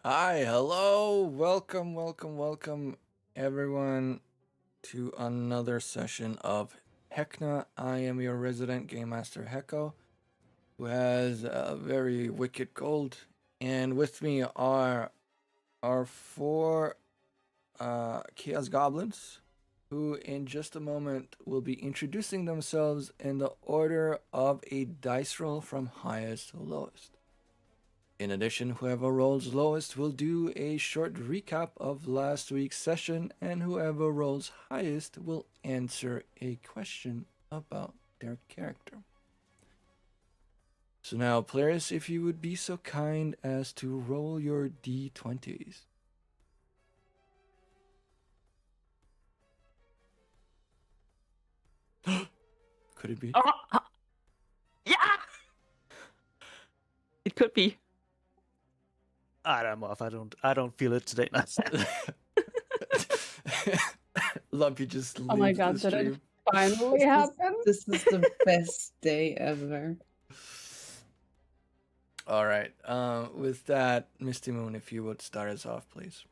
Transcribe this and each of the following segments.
Hi, hello, welcome, everyone, to another session of Heckna. I am your resident game master, Hecko, who has a very wicked gold, and with me are our four Chaos Goblins, who in just a moment will be introducing themselves in the order of a dice roll from highest to lowest. In addition, whoever rolls lowest will do a short recap of last week's session, and whoever rolls highest will answer a question about their character. So now, players, if you would be so kind as to roll your d20s. Could it be? Yeah, it could be. I'm off. I don't feel it today. Lumpy just leaves Oh my god, the did it stream. finally happen? This is the best day ever. All right. With that, Misty Moon, if you would start us off, please.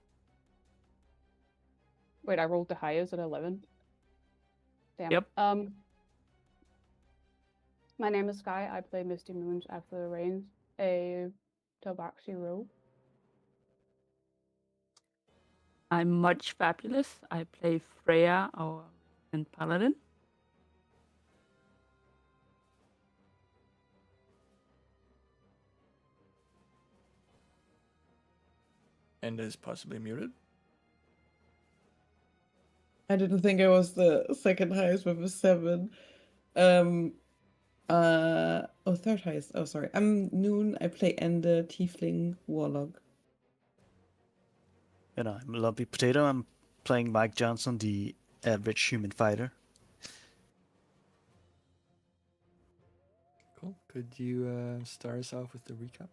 Wait, I rolled the highest at 11. Damn. Yep. My name is Sky. I play Misty Moons after the rains, a Tabaxi rogue. I'm much fabulous. I play Freya, our and paladin. And is possibly muted. I didn't think I was the second highest with a 7. Third highest. Oh, sorry. I'm Noon. I play Ender, Tiefling, Warlock. And I'm Lumpy Potato. I'm playing Mike Johnson, the average human fighter. Cool. Could you start us off with the recap?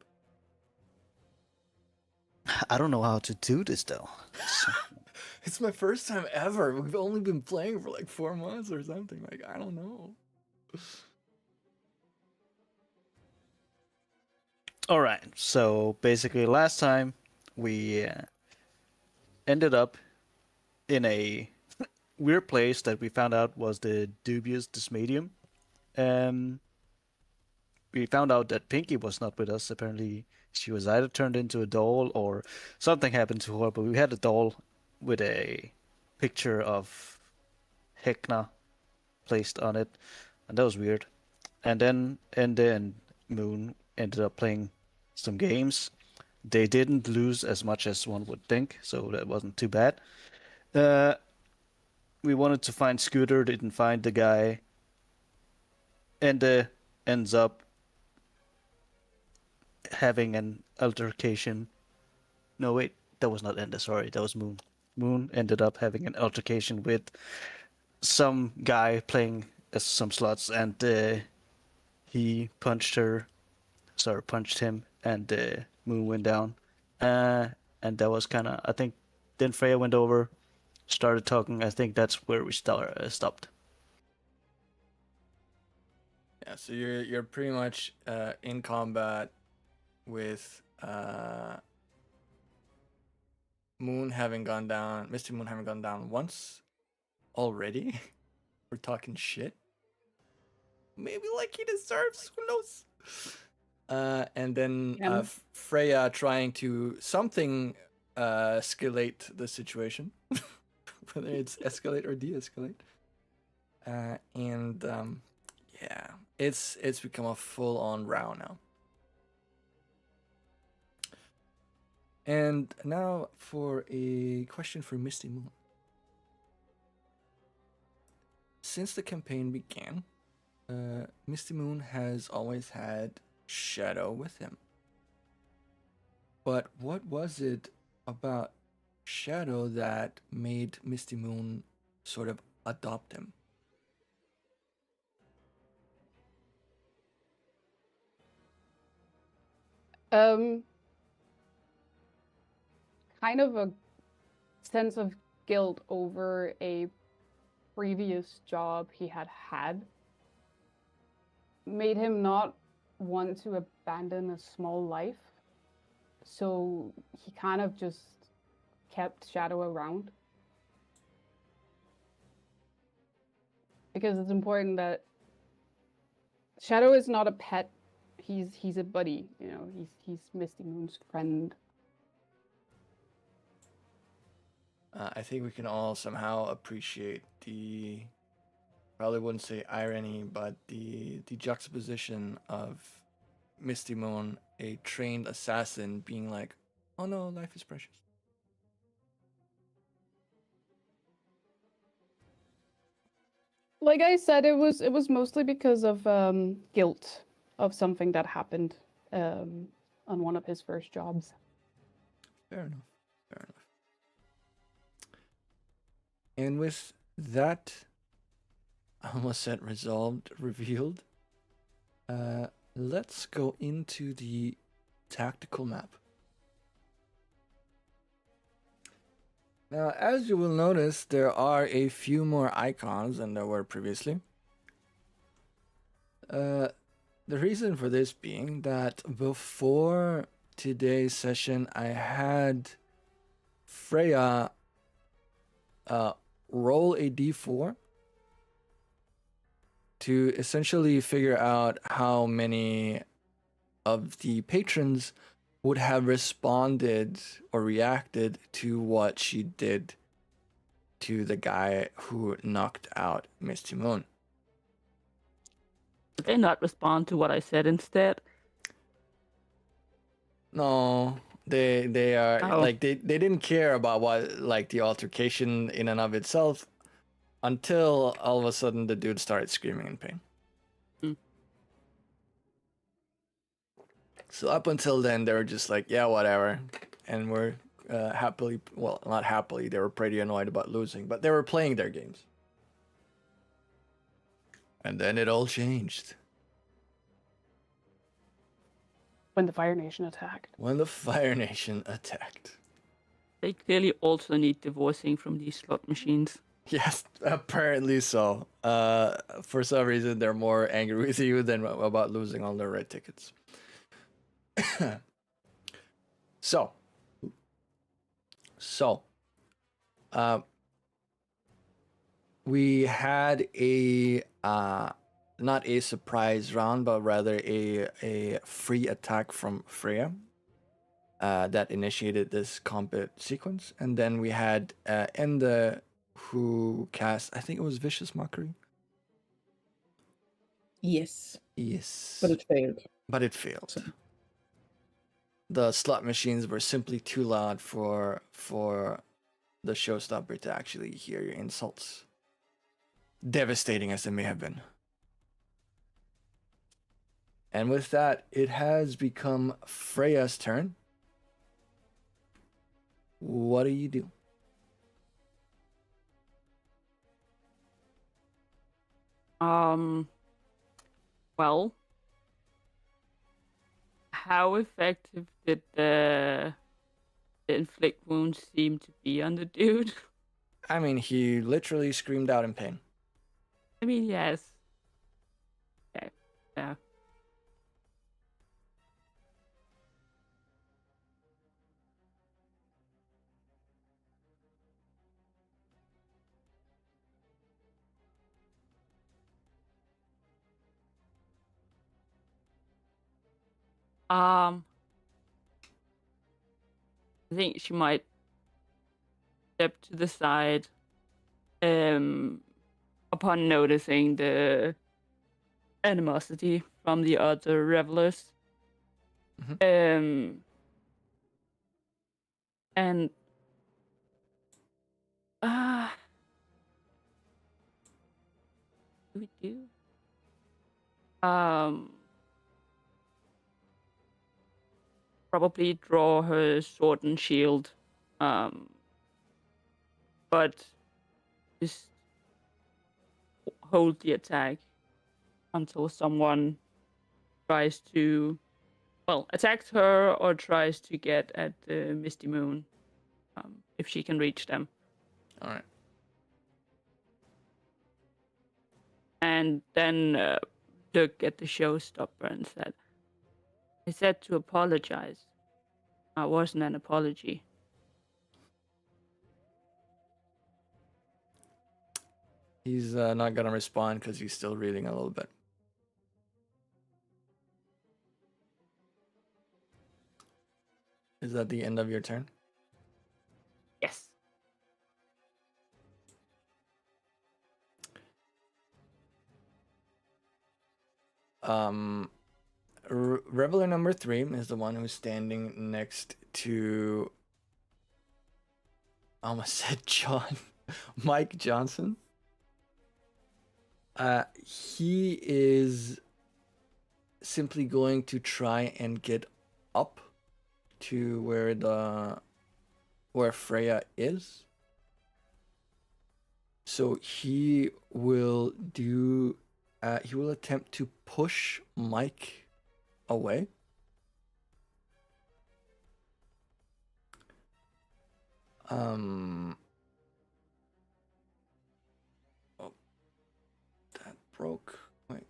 I don't know how to do this though. It's my first time ever. We've only been playing for like 4 months or something. Like, I don't know. All right. So basically, last time we ended up in a weird place that we found out was the dubious Dismadium. We found out that Pinky was not with us. Apparently, she was either turned into a doll or something happened to her. But we had a doll with a picture of Heckna placed on it, and that was weird. And then Ende and Moon ended up playing some games. They didn't lose as much as one would think, so that wasn't too bad. We wanted to find Scooter, didn't find the guy. Ende ends up having an altercation. No, wait, that was not Ende, sorry, that was Moon. Moon ended up having an altercation with some guy playing some slots, and he punched him, and Moon went down. And that was kind of, I think, then Freya went over, started talking. I think that's where we stopped. Yeah, so you're pretty much in combat with Moon having gone down, Misty Moon having gone down once already. We're talking shit. Maybe like he deserves, who knows? And then Freya trying to something escalate the situation, whether it's escalate or de-escalate. And yeah, it's become a full-on row now. And now for a question for Misty Moon. Since the campaign began, Misty Moon has always had Shadow with him. But what was it about Shadow that made Misty Moon sort of adopt him? Kind of a sense of guilt over a previous job he had made him not want to abandon a small life. so he kind of just kept Shadow around. Because it's important that Shadow is not a pet. He's a buddy, you know. He's Misty Moon's friend. I think we can all somehow appreciate the, probably wouldn't say irony, but the juxtaposition of Misty Moon, a trained assassin, being like, "Oh no, life is precious." Like I said, it was mostly because of guilt of something that happened on one of his first jobs. Fair enough. Fair enough. And with that, I almost said resolved, revealed. Let's go into the tactical map. Now, as you will notice, there are a few more icons than there were previously. The reason for this being that before today's session, I had Freya roll a d4 to essentially figure out how many of the patrons would have responded or reacted to what she did to the guy who knocked out Misty Moon. Did they not respond to what I said instead? No, they are Oh. like they didn't care about what, like, the altercation in and of itself, until all of a sudden the dude started screaming in pain. So up until then, they were just like, yeah, whatever. And we're happily, well, not happily, they were pretty annoyed about losing, but they were playing their games. And then it all changed. When the Fire Nation attacked. When the Fire Nation attacked. They clearly also need divorcing from these slot machines. Yes, apparently so. For some reason, they're more angry with you than about losing all their red tickets. So, we had a not a surprise round, but rather a free attack from Freya that initiated this combat sequence, and then we had Enda, who cast, I think it was Vicious Mockery. Yes, Yes, but it failed. but it failed. So- The slot machines were simply too loud for the showstopper to actually hear your insults, devastating as they may have been. And with that, it has become Freya's turn. What do you do? Well, how effective did the inflict wounds seem to be on the dude? I mean, he literally screamed out in pain. I mean, yes. Okay, yeah. I think she might step to the side upon noticing the animosity from the other revelers. And what do we do? Probably draw her sword and shield, but just hold the attack until someone tries to, well, attack her or tries to get at the Misty Moon, if she can reach them. All right. And then look at the showstopper and said, I said to apologize. wasn't an apology. He's not gonna respond because he's still reading a little bit. Is that the end of your turn? Yes. Reveler number 3 is the one who's standing next to, I almost said John, Mike Johnson. He is simply going to try and get up to where Freya is. So he will attempt to push Mike away. Oh, that broke. Wait.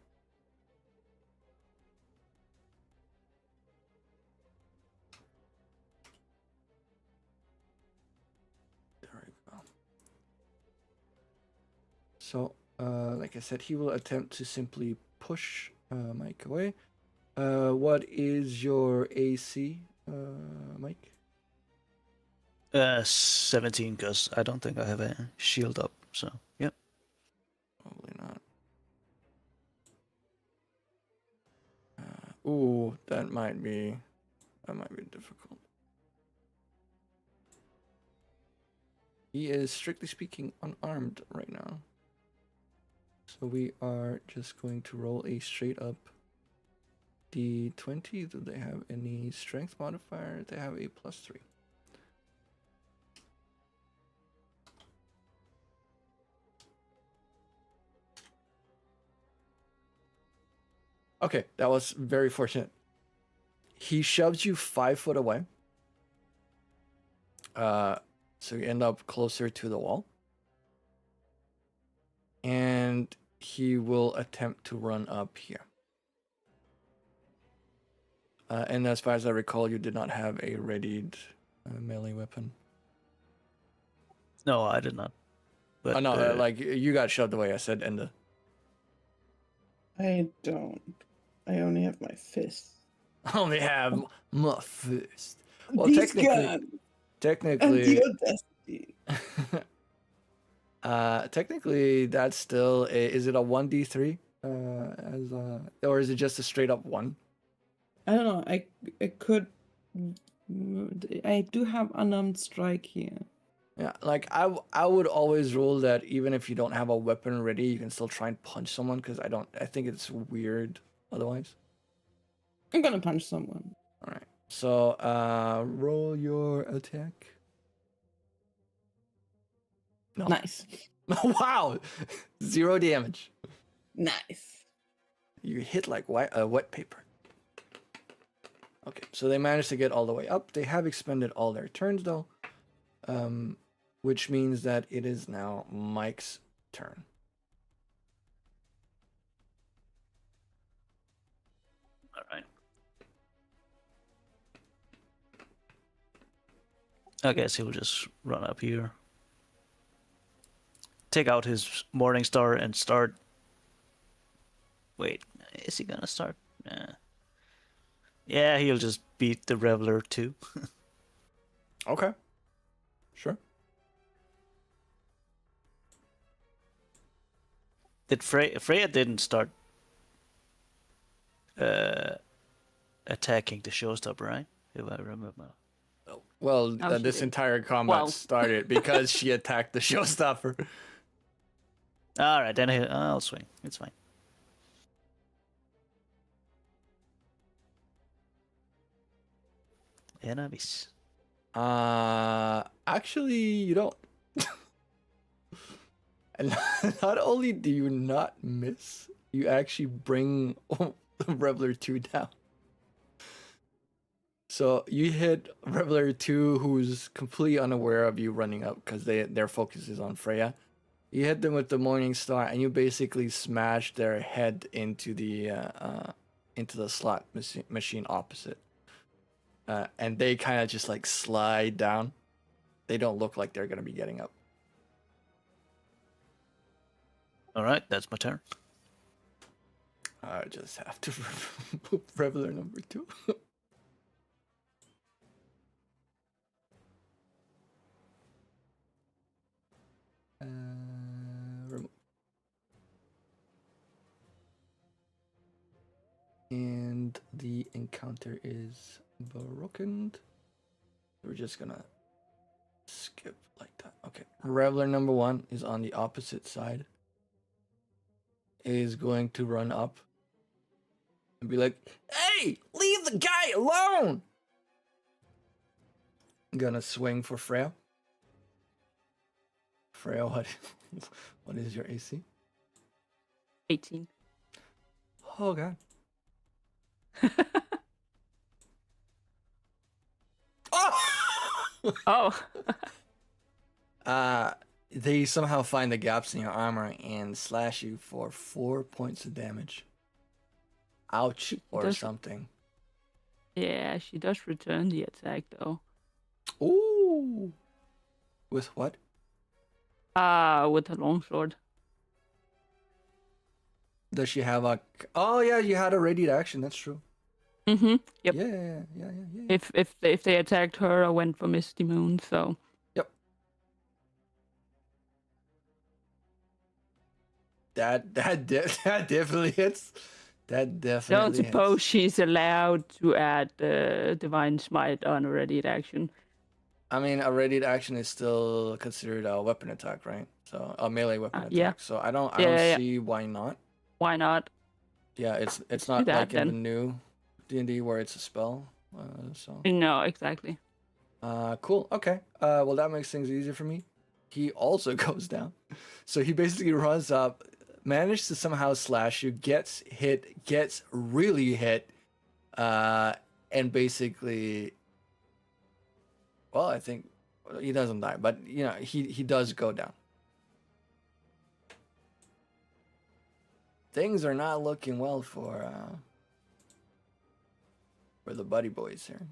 There we go. So, like I said, he will attempt to simply push Mike away. What is your AC, Mike? 17, because I don't think I have a shield up. So, yep. Probably not. Ooh, that might be difficult. He is strictly speaking unarmed right now. So we are just going to roll a straight up D20. Do they have any strength modifier? They have a +3. Okay, that was very fortunate. He shoves you 5 foot away. So you end up closer to the wall. And he will attempt to run up here. And as far as I recall, you did not have a readied melee weapon. No, I did not. But, Oh no, like you got shoved away. I said Enda. I don't. I only have my fist. I only have my fist. Well, These guns and technically, the audacity. technically, that's still is it a 1d3? Or is it just a straight up 1? I don't know. I could. I do have unarmed strike here. Yeah, like I would always rule that even if you don't have a weapon ready, you can still try and punch someone because I think it's weird otherwise. I'm gonna punch someone. All right. So roll your attack. No. Nice. Wow. 0 damage. Nice. You hit like wet paper. Okay, so they managed to get all the way up. They have expended all their turns though. Which means that it is now Mike's turn. all right. I guess he'll just run up here. Take out his Morning Star and start. Wait, is he gonna start? Nah. Yeah, he'll just beat the Reveler too. Okay. Sure. Did Freya didn't start attacking the showstopper, right? If I remember. Well, Oh, she this did. entire combat Well. started because she attacked the showstopper. All right, then I'll swing. It's fine. And I miss. Actually, you don't. And not only do you not miss, you actually bring the Reveler 2 down. So you hit Reveler 2, who's completely unaware of you running up because their focus is on Freya. You hit them with the Morning Star, and you basically smash their head into the slot machine opposite. and they kind of just like slide down. They don't look like they're gonna be getting up. All right, that's my turn. I just have to move Reveler number 2. Remove. And the encounter is broken. We're just gonna skip like that. Okay. Reveler number 1 is on the opposite side. Is going to run up and be like, "Hey, leave the guy alone!" I'm gonna swing for Freya. Freya, what is your AC? 18. Oh god. Oh! Oh. They somehow find the gaps in your armor and slash you for 4 points of damage. Ouch, or something. Yeah, she does return the attack though. Ooh. With what? With a longsword. Does she have a... Oh yeah, you had a radiant action, that's true. Mm-hmm. Yep. Yeah. If they attacked her, I went for Misty Moon, so... Yep. That definitely hits. That definitely Don't suppose hits. she's allowed to add Divine Smite on a ready action. I mean, a radiant action is still considered a weapon attack, right? So a melee weapon attack. Yeah. So I don't see why not. Why not? Yeah, it's not that, like in the then. new D&D where it's a spell. So No, exactly. cool. Okay. Well, that makes things easier for me. He also goes down, so he basically runs up, manages to somehow slash you, gets hit, gets really hit, and basically, well, I think he doesn't die, but you know he does go down. Things are not looking well for the buddy boys here.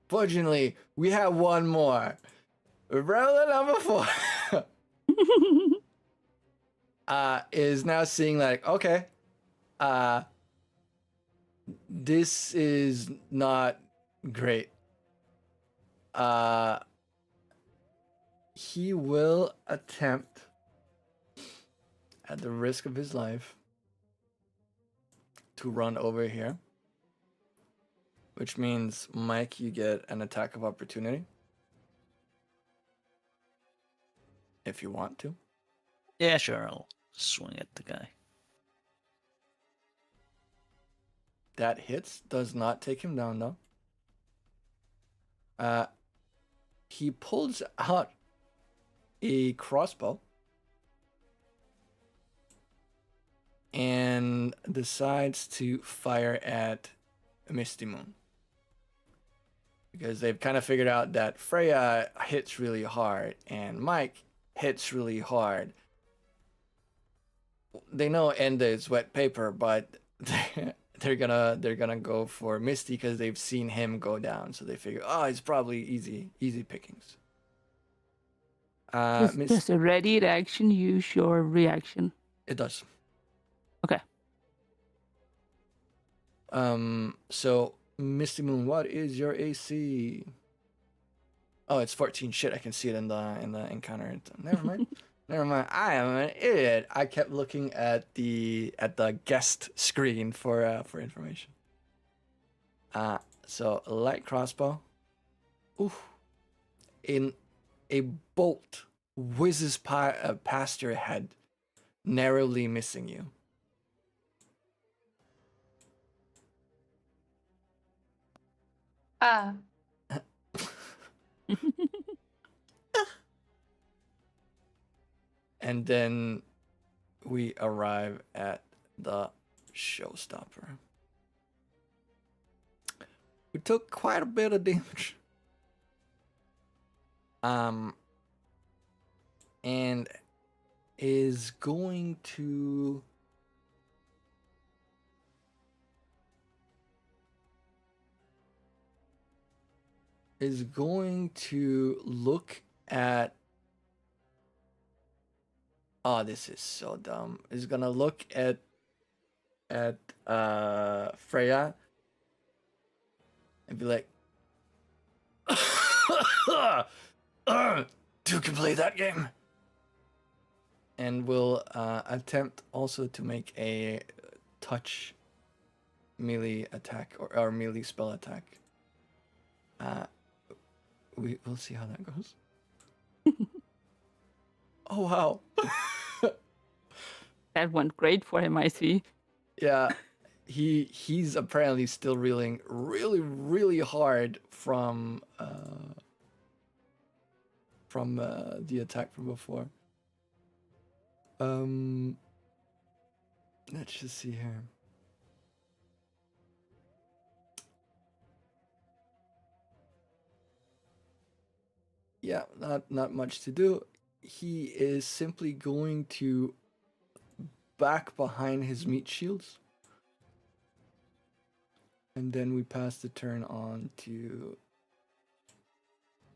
Fortunately, we have one more. Reveler number 4 is now seeing like, okay, this is not great. He will attempt, at the risk of his life, to run over here. Which means, Mike, you get an attack of opportunity. If you want to. Yeah, sure. I'll swing at the guy. That hits. Does not take him down, though. He pulls out a crossbow. And decides to fire at Misty Moon. Because they've kind of figured out that Freya hits really hard and Mike hits really hard. They know Enda is wet paper, but they're gonna go for Misty because they've seen him go down. So they figure, oh, it's probably easy pickings. Does a ready action use your reaction? It does. Okay. So Misty Moon, what is your AC? Oh, it's 14. Shit, I can see it in the encounter. Never mind. Never mind. I am an idiot. I kept looking at the guest screen for information. So light crossbow. Oof. In a bolt whizzes past your head, narrowly missing you. And then we arrive at the showstopper. We took quite a bit of damage. And is going to is going to look at. Oh, this is so dumb. Is gonna look at Freya and be like, "Two can play that game," and will attempt also to make a touch melee attack or melee spell attack. We'll see how that goes. Oh wow. That went great for him, I see. Yeah, he's apparently still reeling really hard from the attack from before. Let's just see here. Yeah, not much to do. He is simply going to back behind his meat shields. And then we pass the turn on to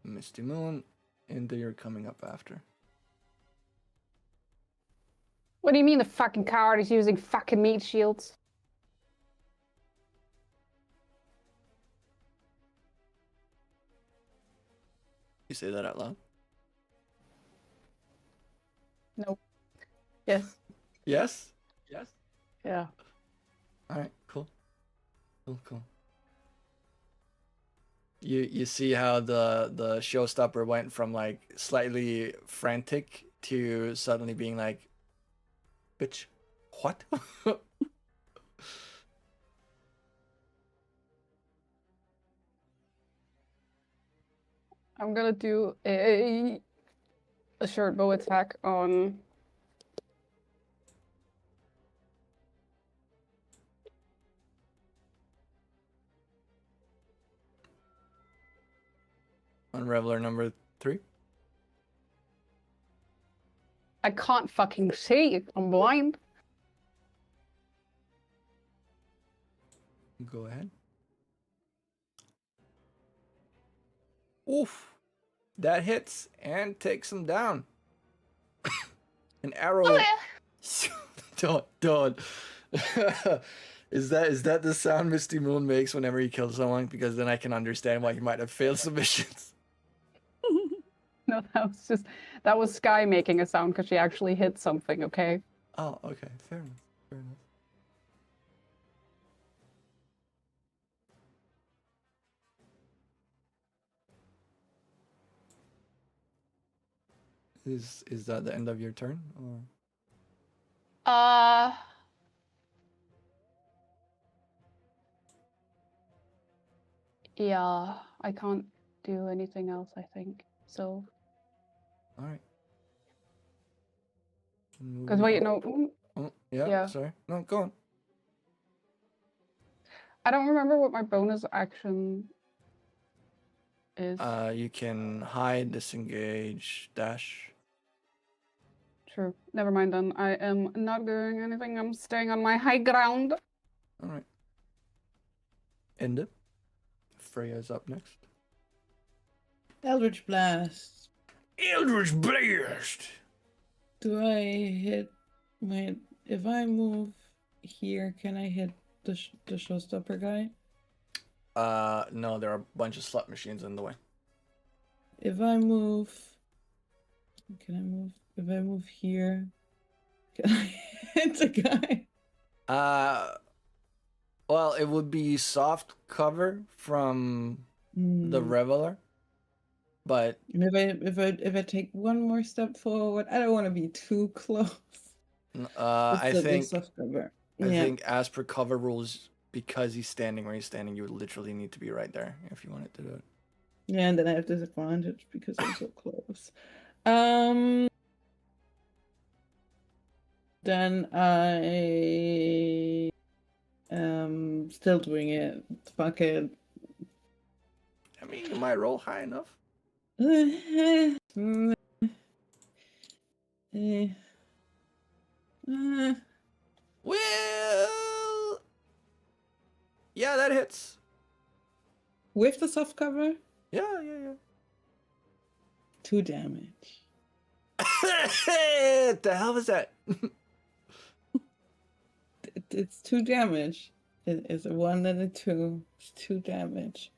Misty Moon, and they are coming up after. What do you mean the fucking coward is using fucking meat shields? You say that out loud? Nope. Yes. Yes? Yes? Yeah. Alright, cool. Cool. You see how the showstopper went from like slightly frantic to suddenly being like, bitch, what? I'm gonna do a short bow attack on On Reveler number 3. I can't fucking see. I'm blind. Go ahead. Oof. That hits and takes him down. An arrow. Don't. Is that the sound Misty Moon makes whenever he kills someone? Because then I can understand why he might have failed submissions. No, that was Sky making a sound because she actually hit something, okay? Oh, okay. Fair enough. Is that the end of your turn, or? Yeah, I can't do anything else, I think. So, All right. because wait, no, Oh, yeah, Yeah. Sorry. No, go on. I don't remember what my bonus action is. You can hide, disengage, dash. True. Never mind then. I am not doing anything. I'm staying on my high ground. All right. End it. Freya's up next. Eldritch Blast. Eldritch Blast. Do I hit my... If I move here, can I hit the showstopper guy? No, there are a bunch of slot machines in the way. If I move... Can I move? If I move here, can I hit the guy? Well, it would be soft cover from the Reveler, but And if I take one more step forward, I don't want to be too close. I think Soft cover. I think as per cover rules, because he's standing where he's standing, you would literally need to be right there if you wanted to do it. Yeah, and then I have disadvantage because I'm so close. Then I am still doing it. Fuck it. I mean, you might roll high enough. Well, yeah, that hits. With the soft cover? Yeah, yeah, 2 damage. yeah. What the hell was that? It's 2 damage. It's a 1 and a 2. It's 2 damage.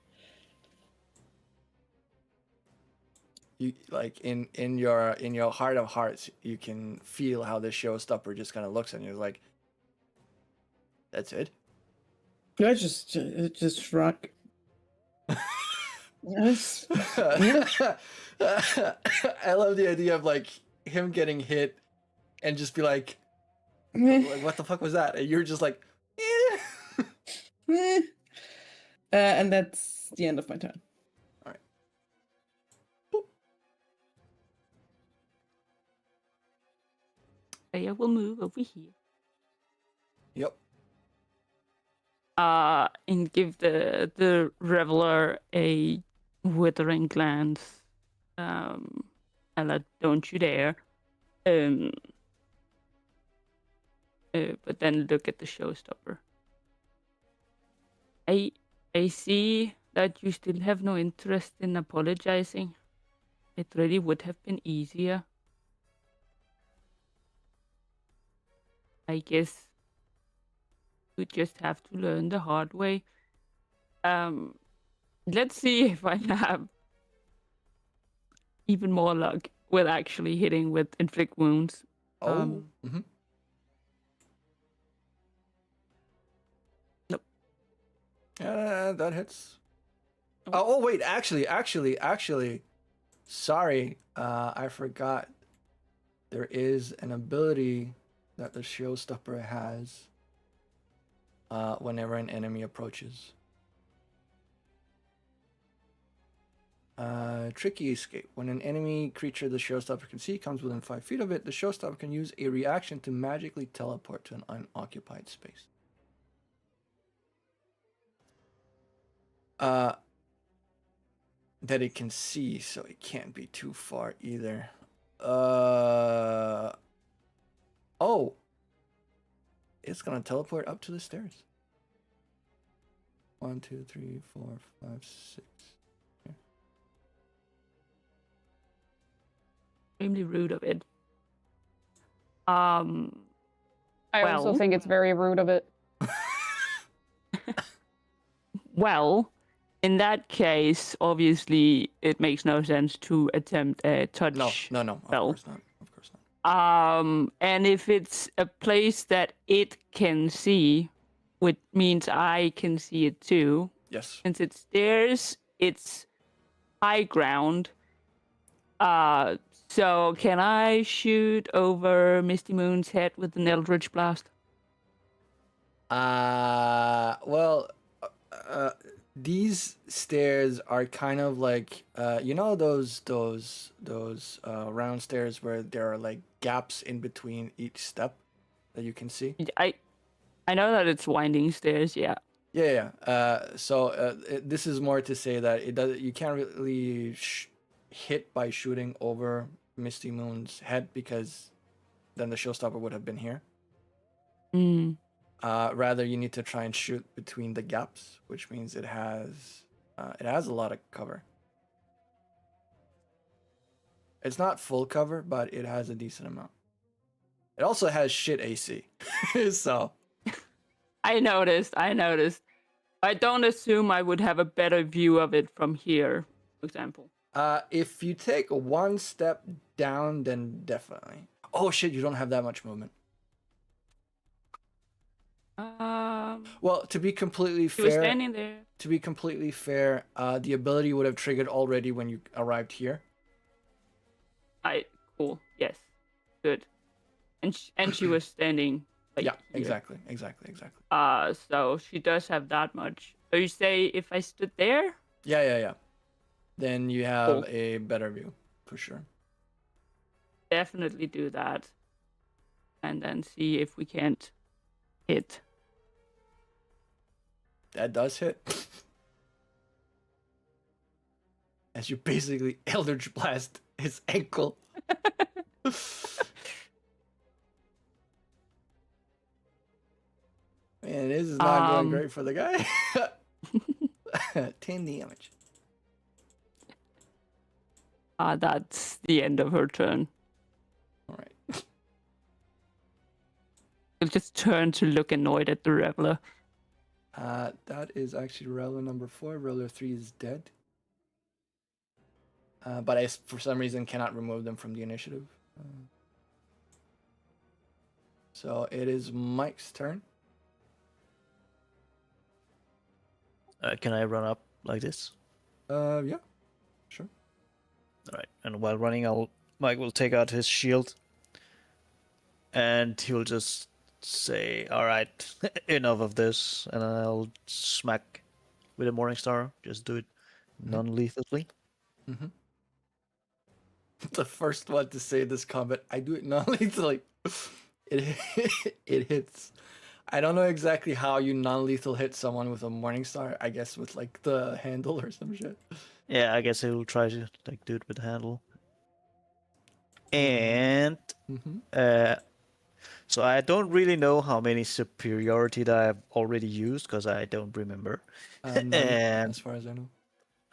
You like in your heart of hearts, you can feel how the showstopper just kind of looks at you like, that's it. I just shrug. Yes. Yeah. I love the idea of like him getting hit and just be like what the fuck was that? And you're just like, eh. Eh. And that's the end of my turn. All right. I will move over here. Yep. And give the reveler a withering glance. Ella, don't you dare. But then look at the showstopper. I see that you still have no interest in apologizing. It really would have been easier. I guess you just have to learn the hard way. Let's see if I have even more luck with actually hitting with inflict wounds. Oh. Nope. Yeah, that hits. Oh wait, actually, sorry, I forgot. There is an ability that the showstopper has whenever an enemy approaches. Tricky escape. When an enemy creature the showstopper can see comes within 5 feet of it, the showstopper can use a reaction to magically teleport to an unoccupied space. That it can see, so it can't be too far either. Oh, it's gonna teleport up to the stairs. 1, 2, 3, 4, 5, 6. Yeah. Extremely rude of it. I also Well. think it's very rude of it. Well, in that case, obviously, it makes no sense to attempt a touch. No, of spell. course not. Of course not. And if it's a place that it can see, which means I can see it too. Yes. Since it's stairs, it's high ground. So can I shoot over Misty Moon's head with an Eldritch Blast? Well, these stairs are kind of like you know those round stairs where there are like gaps in between each step that you can see. I know that it's winding stairs, yeah. Yeah. So this is more to say that you can't really hit by shooting over Misty Moon's head because then the showstopper would have been here. Rather, you need to try and shoot between the gaps, which means it has a lot of cover. It's not full cover, but it has a decent amount. It also has shit AC, so. I noticed. I don't assume I would have a better view of it from here, for example. If you take one step down, then definitely. Oh shit! You don't have that much movement. Well, to be completely fair, he was standing there. To be completely fair, the ability would have triggered already when you arrived here. Cool. Yes. Good. And she was standing. Like, yeah. here. Exactly. So she does have that much. So you say if I stood there? Yeah. Then you have a better view for sure. Definitely do that, and then see if we can't hit. That does hit. As you basically Eldritch Blast his ankle. Man, this is not going great for the guy. 10 damage. That's the end of her turn. All right. She'll just turn to look annoyed at the reveler. That is actually Reveler number 4. Reveler 3 is dead. But I, for some reason, cannot remove them from the initiative. So it is Mike's turn. Can I run up like this? Yeah, sure. All right. And while running, Mike will take out his shield, and he'll just say, "All right, enough of this," and I'll smack with a Morning Star. Just do it non-lethally. Mm-hmm. The first one to say this comment, I do it non-lethally. It hits. I don't know exactly how you non-lethal hit someone with a Morning Star. I guess with like the handle or some shit. Yeah, I guess he'll try to like do it with the handle. And so I don't really know how many superiority that I've already used because I don't remember. None, And as far as I know.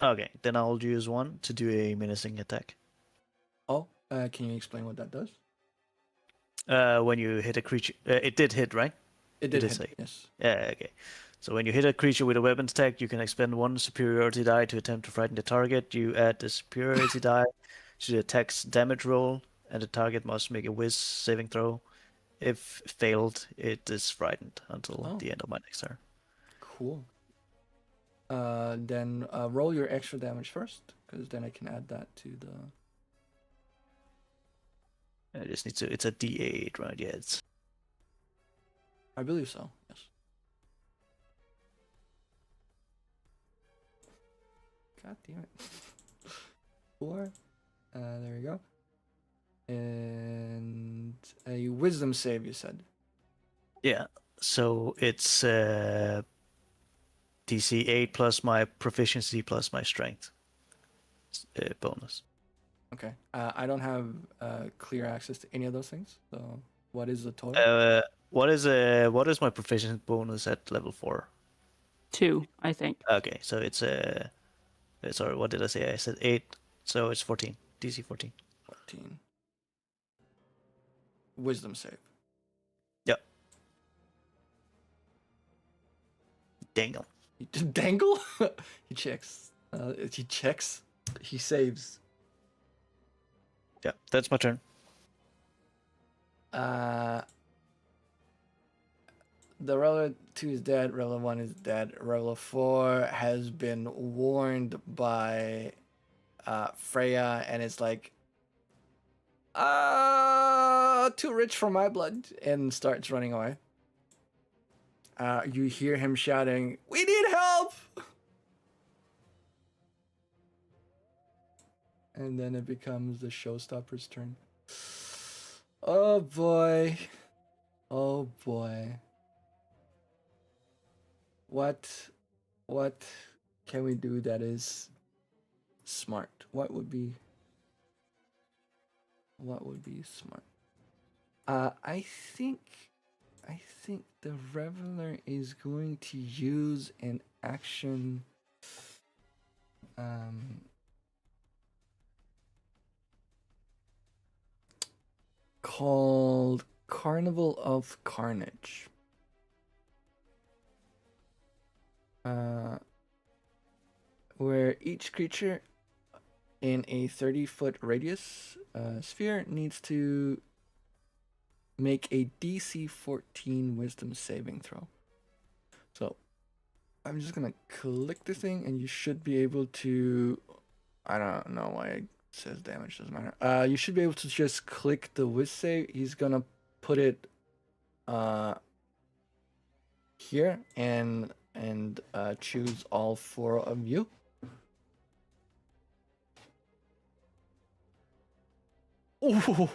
okay, then I'll use one to do a menacing attack. Oh, can you explain what that does? When you hit a creature, it did hit, right? It did hit, say. yes. Yeah, okay. So when you hit a creature with a weapons attack, you can expend one superiority die to attempt to frighten the target. You add the superiority die to the attack's damage roll, and the target must make a whiz saving throw. If failed, it is frightened until the end of my next turn. Cool. Then roll your extra damage first, because then I can add that to the... I just need to... It's a D8, right? Yeah, it's... I believe so, yes. God damn it. 4. There we go. And a wisdom save, you said? Yeah, so it's DC 8 plus my proficiency plus my strength bonus. Okay. I don't have clear access to any of those things, so what is the total? What is my proficiency bonus at level 4? 2, I think. Okay, so it's sorry, what did I say? I said 8, so it's 14. DC 14. 14. Wisdom save. Yep. Dangle. Dangle? He checks. He checks. He saves. Yeah, that's my turn. The Reveler 2 is dead, Reveler 1 is dead, Reveler 4 has been warned by Freya and is like, too rich for my blood, and starts running away. You hear him shouting, "We need help!" And then it becomes the showstopper's turn. Oh boy. Oh boy. What can we do that is smart? What would be smart? I think the Reveler is going to use an action called Carnival of Carnage. Where each creature in a 30-foot radius sphere needs to make a DC 14 wisdom saving throw. So I'm just gonna click the thing and you should be able to, I don't know why it says damage, doesn't matter. You should be able to just click the whiz save. He's gonna put it here and choose all 4 of you. Ooh.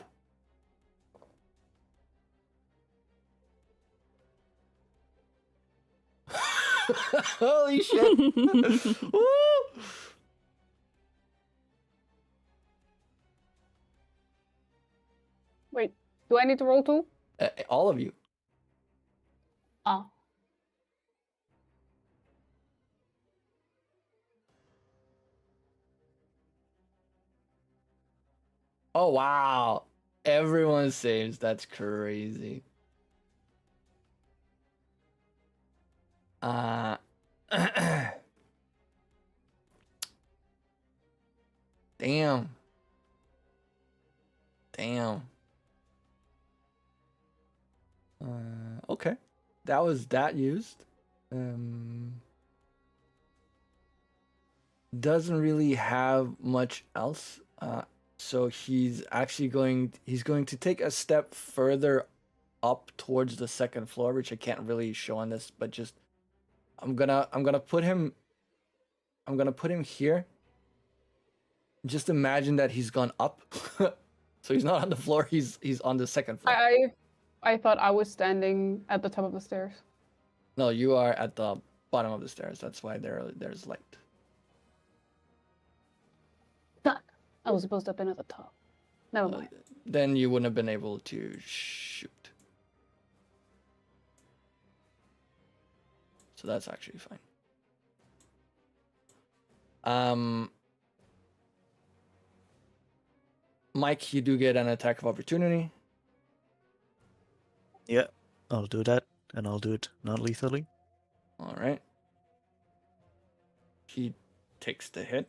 Holy shit. Woo! Wait, do I need to roll too? All of you. Ah. Oh wow! Everyone saves. That's crazy. Damn. Damn. Okay. That was that used. Doesn't really have much else. So he's actually going to take a step further up towards the second floor, which I can't really show on this, but just I'm gonna put him here. Just imagine that he's gone up. So he's not on the floor, he's on the second floor. I thought I was standing at the top of the stairs. No, you are at the bottom of the stairs. That's why there's light. Fuck! I was supposed to have been at the top. Never mind. Then you wouldn't have been able to shoot. So that's actually fine. Mike, you do get an attack of opportunity. Yeah, I'll do that, and I'll do it non-lethally. All right. He takes the hit.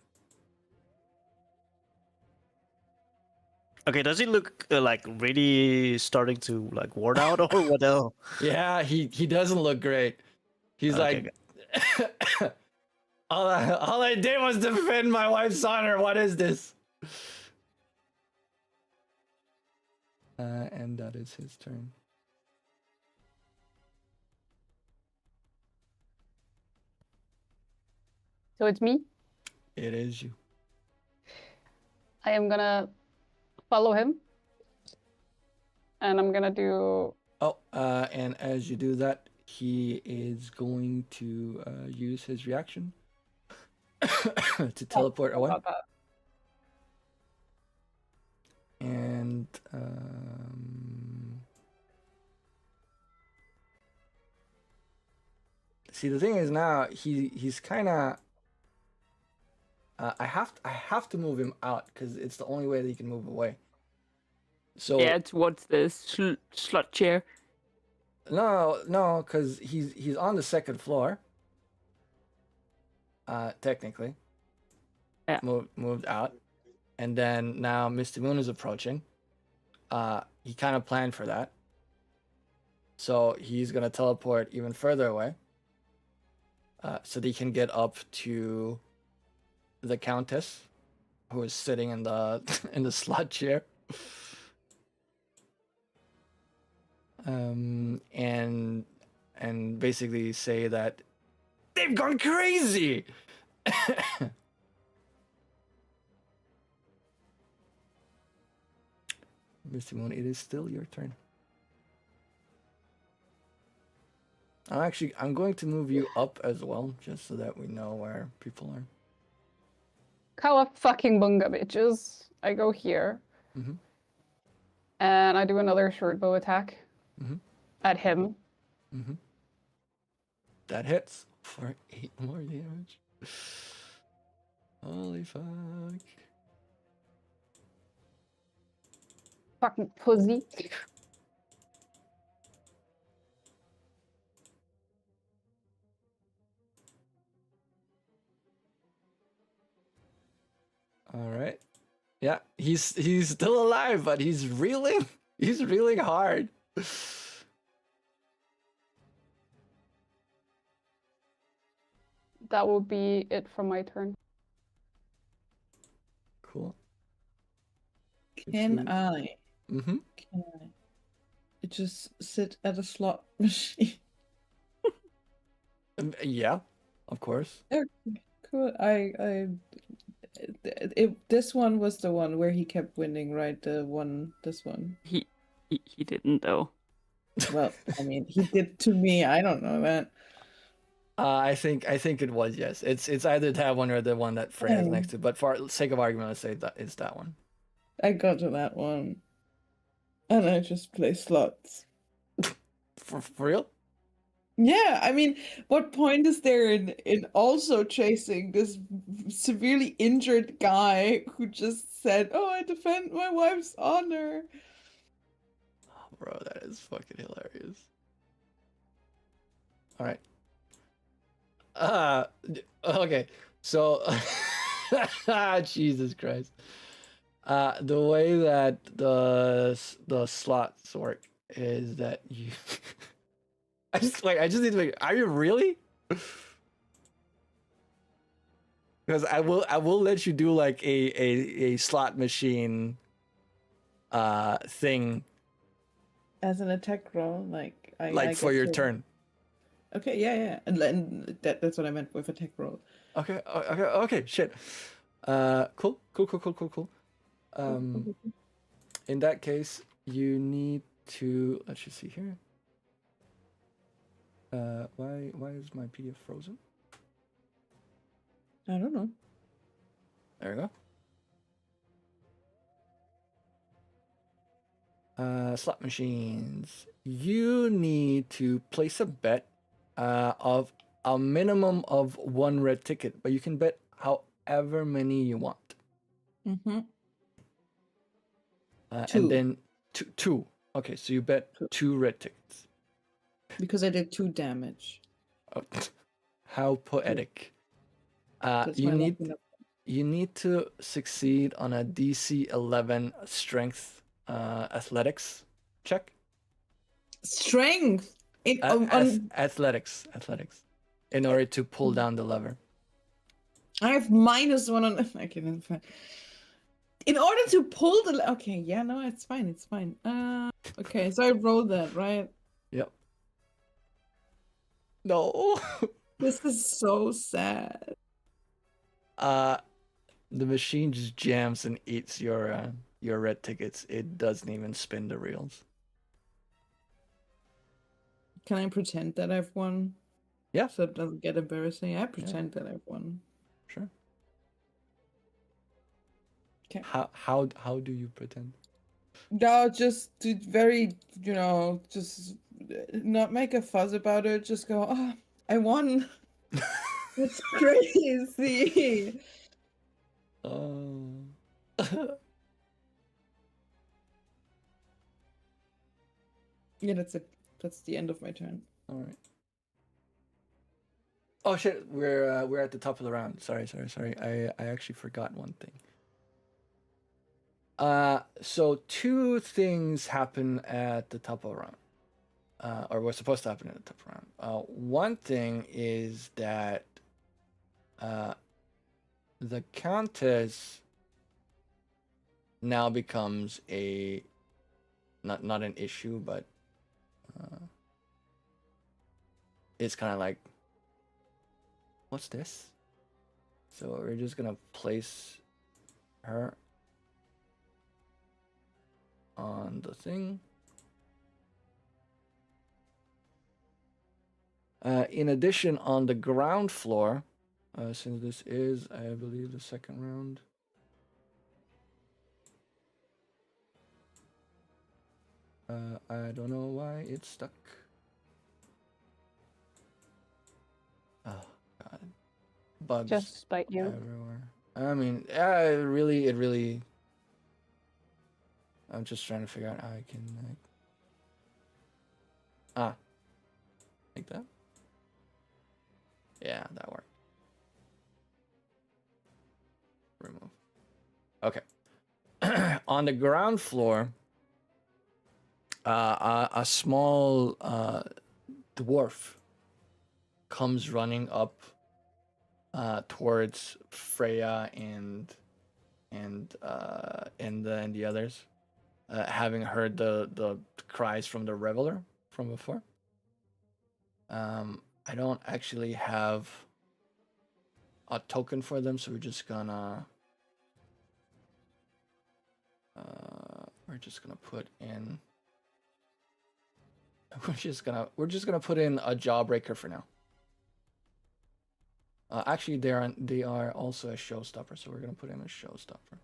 Okay, does he look like really starting to like worn out or what else? Yeah, he doesn't look great. He's Okay, like, all I did was defend my wife's honor. What is this? And that is his turn. So it's me. It is you. I am gonna follow him. And I'm gonna do... Oh, and as you do that, he is going to use his reaction to teleport away. about that. And see, the thing is now he's kind of. I have to move him out because it's the only way that he can move away. So Yeah, towards the slot chair. no, because he's on the second floor. Technically. Yeah. Moved out, and then now Misty Moon is approaching. He kind of planned for that. So he's gonna teleport even further away. So that he can get up to the Countess, who is sitting in the in the slot chair. And basically say that they've gone crazy. Misty Moon, it is still your turn. I'm going to move you up as well, just so that we know where people are. Kawa fucking bunga, bitches. I go here. Mhm. And I do another short bow attack Mhm. at him. Mm-hmm. That hits for 8 more damage. Holy fuck. Fucking pussy. All right. Yeah, he's still alive, but he's reeling. He's reeling hard. That will be it from my turn. Cool. Can I? Mm-hmm. Can I just sit at a slot machine? Yeah, of course. Cool. This one was the one where he kept winning, right? This one. He didn't though. Well, I mean, he did to me. I don't know that. I think it was, yes. It's either that one or the one that Freya's Oh. next to. But for sake of argument, let's say that it's that one. I got to that one, and I just play slots. For real? Yeah, I mean, what point is there in also chasing this severely injured guy who just said, "Oh, I defend my wife's honor"? Bro, that is fucking hilarious. All right. Okay. So, Jesus Christ. The way that the slots work is that you. I just need to make. Are you really? Because I will let you do like a slot machine thing As an attack roll, like I for get your to. turn. Okay, yeah, and that's what I meant with attack roll. Okay, shit. Cool. In that case, you need to, let's just see here. Why is my PDF frozen? I don't know. There we go. Slot machines. You need to place a bet of a minimum of 1 red ticket, but you can bet however many you want. Mm-hmm. And Two. then two. Okay, so you bet 2 red tickets. Because I did 2 damage. Oh, how poetic. That's You my need lucky number. you need to succeed on a DC 11 strength athletics check. Strength on Athletics in order to pull down the lever. I have -1 on. Okay, that's fine. In order to pull the. Okay, yeah, no, it's fine. It's fine. Okay, so I rolled that, right? Yep. No. This is so sad. The machine just jams and eats your red tickets. It doesn't even spin the reels. Can I pretend that I've won? Yeah. So it doesn't get embarrassing. I pretend that I've won. Sure. Okay. How do you pretend? No, just to very, just not make a fuss about it. Just go, oh, I won. It's crazy. Oh. Yeah, that's it. That's the end of my turn. All right. Oh shit, we're at the top of the round. Sorry. I actually forgot one thing. So 2 things happen at the top of the round. Or were supposed to happen at the top of the round. One thing is that the Countess now becomes not an issue, but it's kind of like, what's this? So we're just gonna place her on the thing. In addition, on the ground floor, since this is, I believe, the second round. I don't know why it's stuck. Oh god, bugs Just spite you. everywhere. I mean, it really. I'm just trying to figure out how I can like that. Yeah, that worked. Remove. Okay. On the ground floor, a small dwarf comes running up towards Freya and the others, having heard the cries from the reveler from before. I don't actually have a token for them, so we're just gonna put in. We're just gonna put in a jawbreaker for now. Actually, they are also a showstopper, so we're gonna put in a showstopper.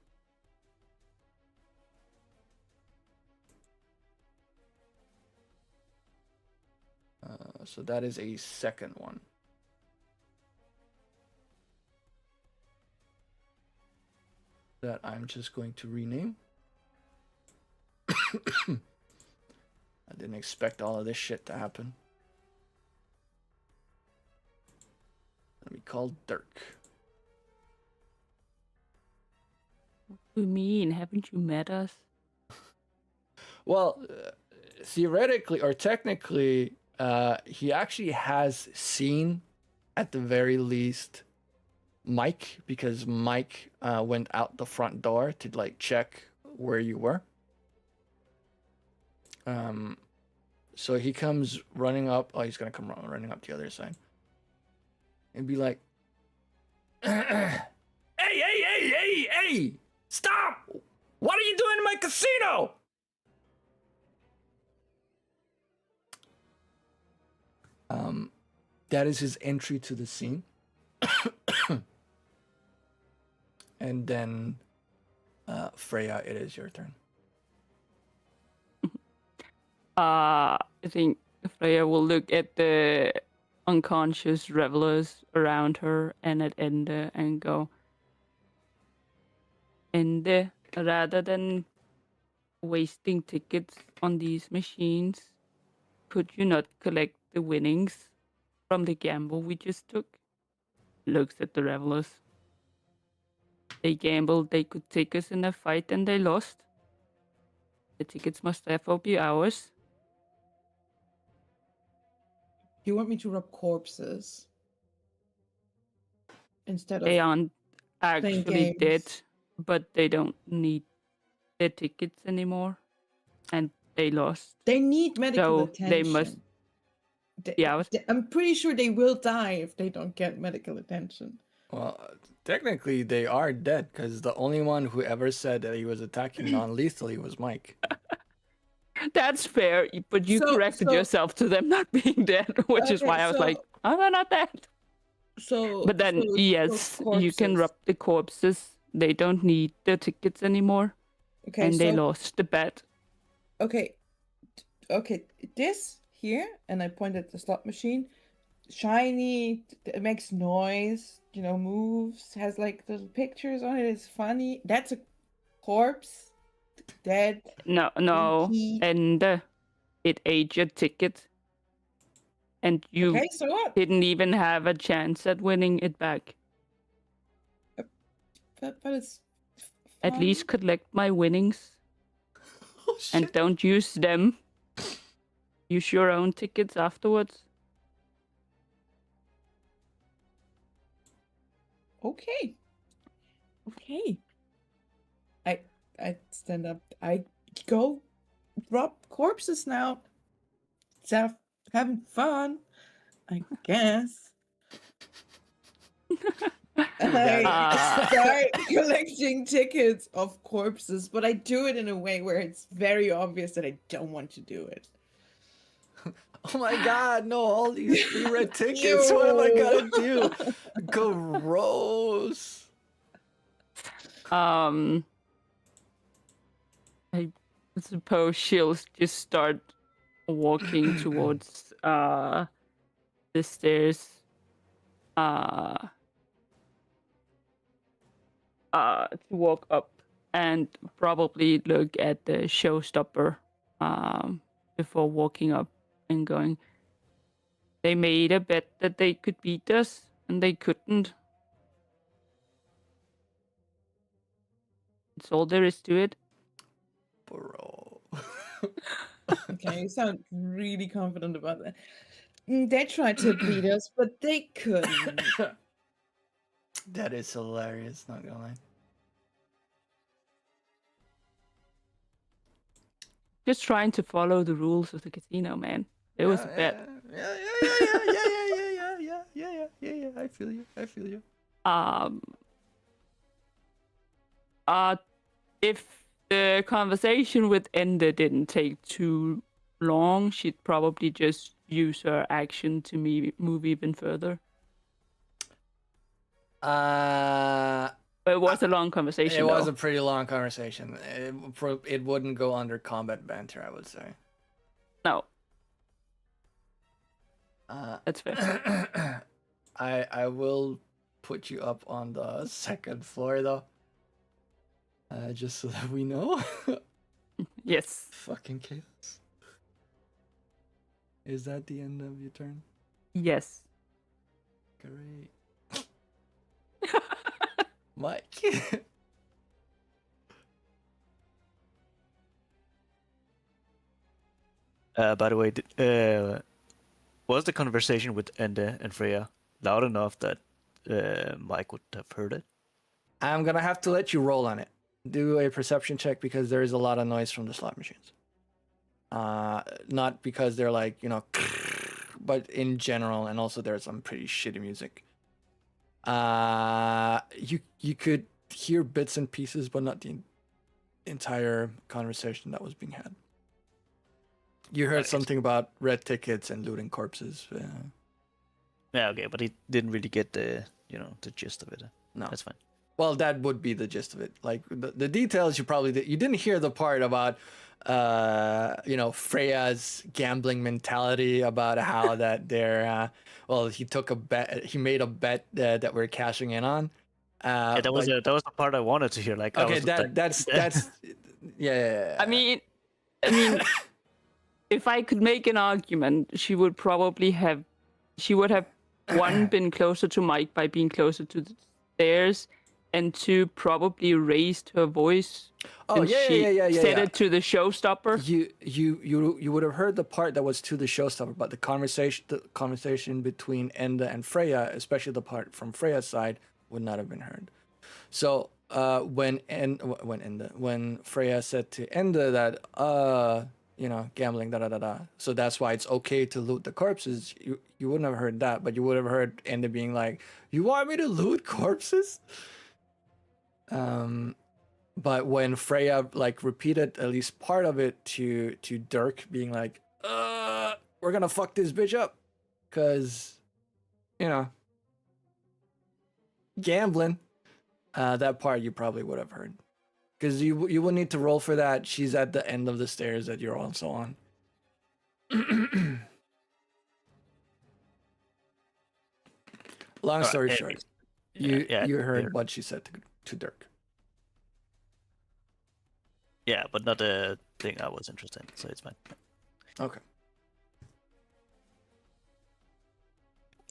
So that is a second one. That I'm just going to rename. I didn't expect all of this shit to happen. Let me call Dirk. What do you mean? Haven't you met us? Well, theoretically or technically, he actually has seen, at the very least, Mike, because Mike went out the front door to like check where you were. So he comes running up. Oh, he's gonna come running up the other side and be like, "Hey! Stop! What are you doing in my casino?" That is his entry to the scene. And then, Freya, it is your turn. I think Freya will look at the unconscious revelers around her and at Ende and go, Ende, rather than wasting tickets on these machines, could you not collect the winnings from the gamble we just took? Looks at the revelers. They gambled they could take us in a fight and they lost. The tickets must therefore be ours. You want me to rub corpses instead They of aren't playing actually dead, games? but they don't need their tickets anymore. And they lost. They need medical So attention. they must be out. I'm pretty sure they will die if they don't get medical attention. Well, technically, they are dead because the only one who ever said that he was attacking non-lethally was Mike. That's fair, but you corrected yourself to them not being dead, which is Okay, why I was so- like, oh, they're not dead. So, But then, so yes, you can corpses. rub the corpses. They don't need the tickets anymore. Okay, And they so lost the bet. okay, this here, and I pointed at the slot machine. Shiny, it makes noise, moves, has like little pictures on it. It's funny. That's a corpse, dead. No, empty. and it ate your ticket. And you Okay, so what? didn't even have a chance at winning it back. But it's At fun. least collect my winnings Oh, and don't use them. Use your own tickets afterwards. Okay. I stand up. I go rub corpses now. So having fun, I guess. And I start collecting tickets of corpses, but I do it in a way where it's very obvious that I don't want to do it. Oh my god, no, all these free red tickets. What am I gonna do? Gross. I suppose she'll just start walking towards the stairs. To walk up and probably look at the showstopper before walking up and going, they made a bet that they could beat us and they couldn't. That's all there is to it. Bro. Okay, you sound really confident about that. They tried to beat us, but they couldn't. That is hilarious, not gonna lie. Just trying to follow the rules of the casino, man. It was a bet. Yeah. I feel you. If the conversation with Ender didn't take too long, she'd probably just use her action to move even further. But it was a long conversation. It was though. a pretty long conversation. It wouldn't go under combat banter, I would say. No. That's fair. I will put you up on the second floor though. Just so that we know. Yes. Fucking chaos. Is that the end of your turn? Yes. Great. Mike. By the way, was the conversation with Ende and Freya loud enough that Mike would have heard it? I'm gonna have to let you roll on it. Do a perception check because there is a lot of noise from the slot machines. Not because they're like, but in general, and also there's some pretty shitty music. You could hear bits and pieces, but not the entire conversation that was being had. You heard something about red tickets and looting corpses. Yeah, okay, but he didn't really get the gist of it. No, That's fine. well, that would be the gist of it. Like the details, you didn't hear the part about Freya's gambling mentality, about how that they're he made a bet that we're cashing in on. Yeah, that was the part I wanted to hear. Like, okay, that's yeah. I mean, if I could make an argument, she would have one, been closer to Mike by being closer to the stairs, and two, probably raised her voice. Oh, and she said it to the showstopper. You would have heard the part that was to the showstopper, but the conversation between Enda and Freya, especially the part from Freya's side, would not have been heard. So when Freya said to Enda that gambling, so that's why it's okay to loot the corpses, you wouldn't have heard that, but you would have heard Enda being like, "You want me to loot corpses?" But when Freya repeated at least part of it to Dirk, being like, we're gonna fuck this bitch up, cause gambling, that part you probably would have heard, because you would need to roll for that. She's at the end of the stairs that you're also on. Long story short, you heard what she said to Dirk. Yeah, but not the thing I was interested in, so it's fine. Okay.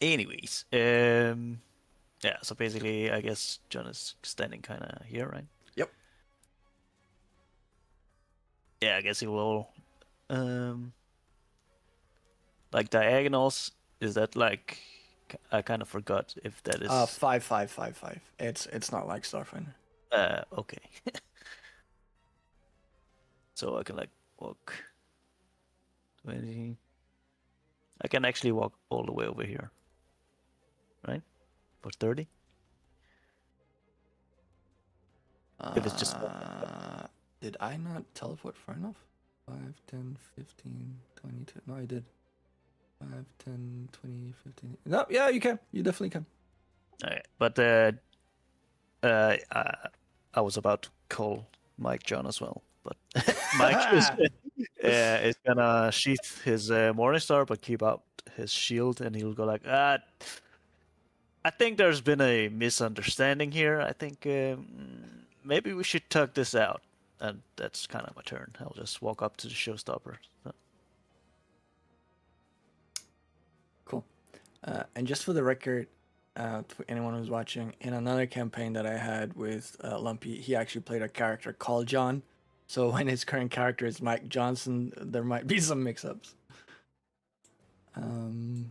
Anyways, so basically, I guess John is standing kind of here, right? Yep. Yeah, I guess he will. Like diagonals, is that like? I kind of forgot if that is. 5, 5, 5, 5. It's not like Starfinder. Okay. So I can walk 20. I can actually walk all the way over here, right? For 30. If it's just. Did I not teleport far enough? 5, 10, 15, 20. No, I did. 5, 10, 20, 15. No, yeah, you can. You definitely can. Okay, but I was about to call Mike John as well, but Mike is gonna sheath his Morningstar, but keep out his shield, and he'll go like, I think there's been a misunderstanding here. I think maybe we should talk this out, and that's kind of my turn. I'll just walk up to the showstopper. So. Cool. And just for the record, for anyone who's watching, in another campaign that I had with Lumpy, he actually played a character called John. So when his current character is Mike Johnson, there might be some mix-ups. All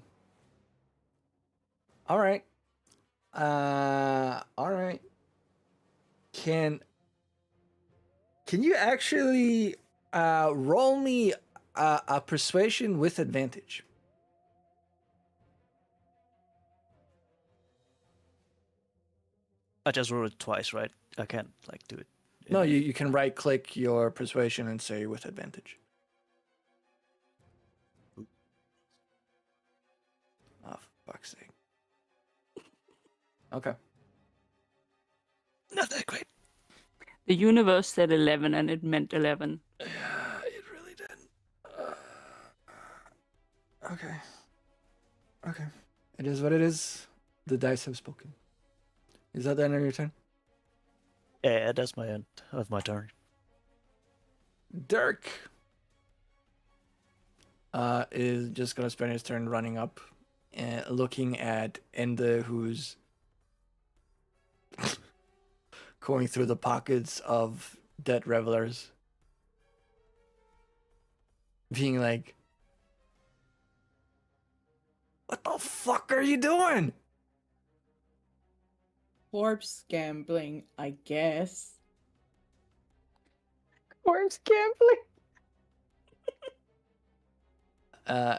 right. All right. Can you actually roll me a persuasion with advantage? I just rolled it twice, right? I can't do it. No, you can right click your persuasion and say with advantage. Oh, for fuck's sake. Okay. Not that great. The universe said 11 and it meant 11. Yeah, it really did. Okay. Okay. It is what it is. The dice have spoken. Is that the end of your turn? Yeah, that's my end of my turn. Dirk is just gonna spend his turn running up and looking at Enda, who's going through the pockets of dead revelers, being like, "What the fuck are you doing?" Corpse gambling, I guess. Corpse gambling.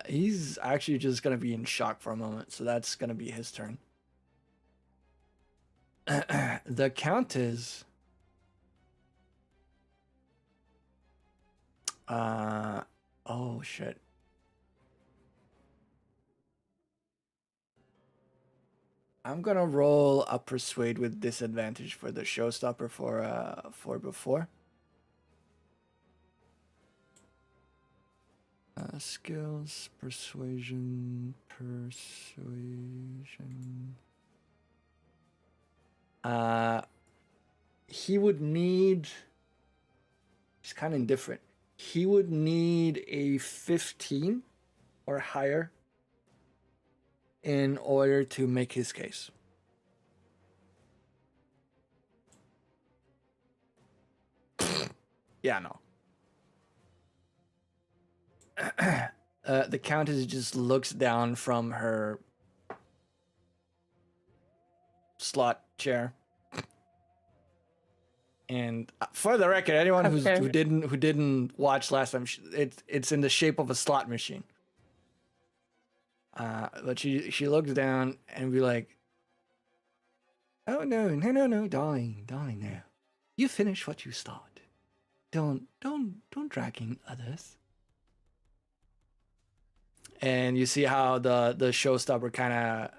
He's actually just gonna be in shock for a moment, so that's gonna be his turn. The Countess. Oh shit. I'm gonna roll a persuade with disadvantage for the showstopper for before. Skills, persuasion. He would need. He's kind of indifferent. He would need a 15 or higher in order to make his case. Yeah, no. The Countess just looks down from her slot chair. And for the record, anyone Okay. who didn't watch last time, it's in the shape of a slot machine. But she looks down and be like, "Oh no, darling, no. You finish what you start. Don't dragging others." And you see how the showstopper kind of,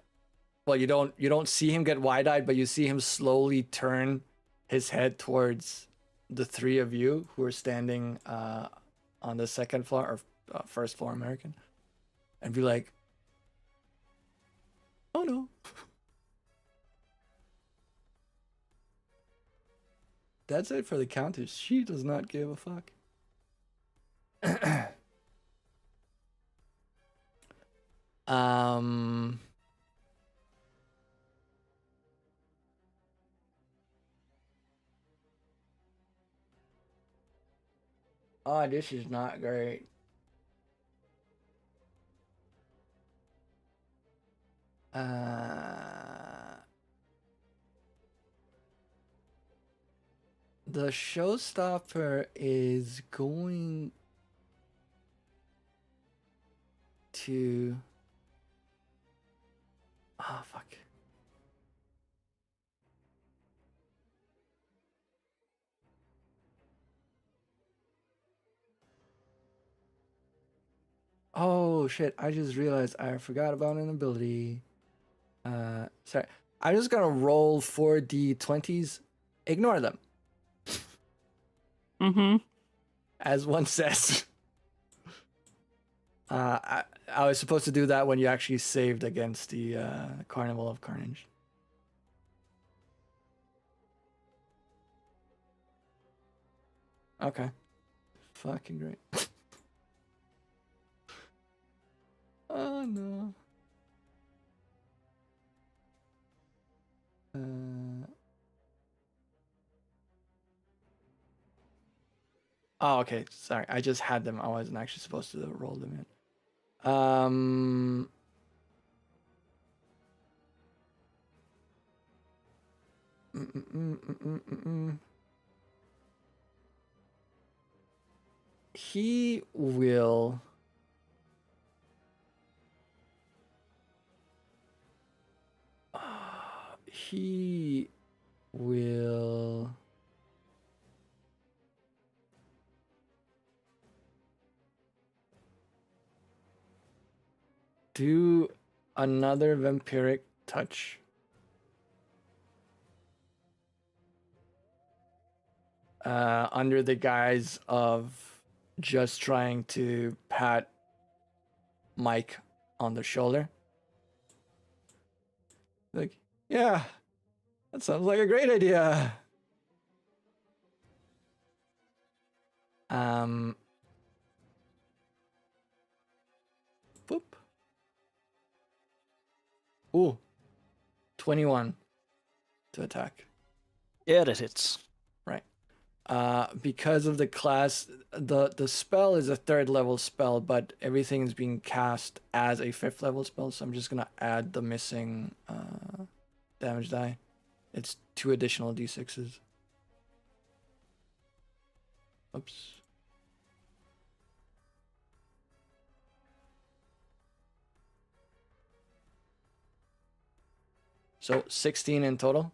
well, you don't see him get wide-eyed, but you see him slowly turn his head towards the three of you who are standing on the second floor or first floor American, and be like, "Oh no." That's it for the Countess. She does not give a fuck. Oh, this is not great. The showstopper is going to. Oh, fuck. Oh shit, I just realized I forgot about an ability. Sorry. I'm just gonna roll 4d20s. Ignore them. Mm-hmm. As one says. I was supposed to do that when you actually saved against the Carnival of Carnage. Okay. Fucking great. Oh no. Oh, okay. Sorry, I just had them. I wasn't actually supposed to roll them in. He will. He will. Do another vampiric touch. Under the guise of just trying to pat Mike on the shoulder. Like, yeah, that sounds like a great idea. Boop. Ooh, 21 to attack. Yeah, that hits. Right. Because of the class, the spell is a 3rd level spell, but everything is being cast as a 5th level spell. So I'm just gonna add the missing damage die. It's 2 additional d6s. Oops. So 16 in total.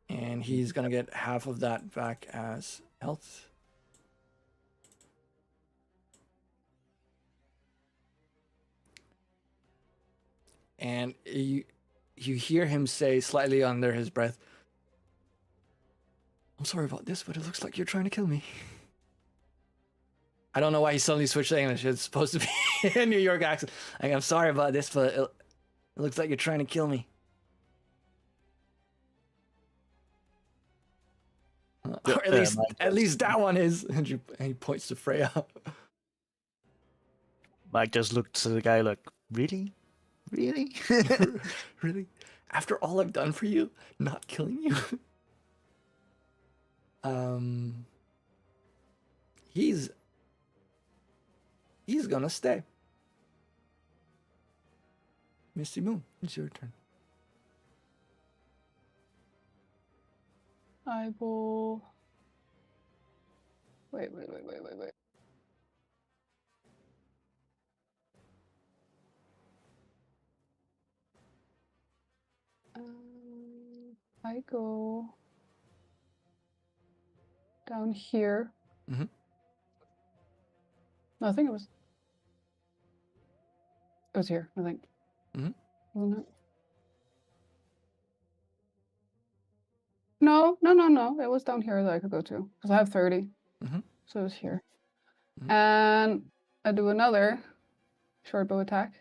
And he's gonna get half of that back as health. And you hear him say slightly under his breath, "I'm sorry about this, but it looks like you're trying to kill me." I don't know why he suddenly switched to English. It's supposed to be a New York accent. Like, "I'm sorry about this, but it looks like you're trying to kill me." Or at least that one is. And he points to Freya. Mike just looked to the guy like, really? Really? Really? After all I've done for you, not killing you? He's gonna stay. Misty Moon, it's your turn. I will. Wait. I go down here. Mm-hmm. No, I think it was here, I think. Mm-hmm. Wasn't it? No. It was down here that I could go to because I have 30. Mm-hmm. So it's here. Mhm. And I do another short bow attack.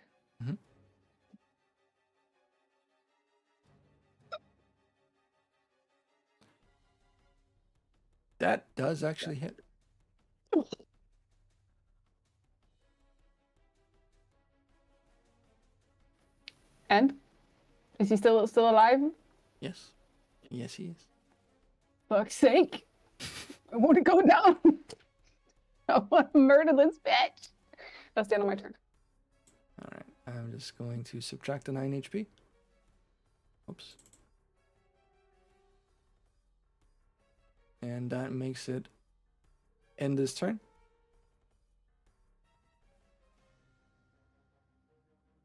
Mhm. That does actually hit. And is he still alive? Yes. Yes, he is. Fuck's sake. I want to go down. I want to murder this bitch. That's the end of my turn. All right. I'm just going to subtract the 9 HP. Oops. And that makes it end this turn.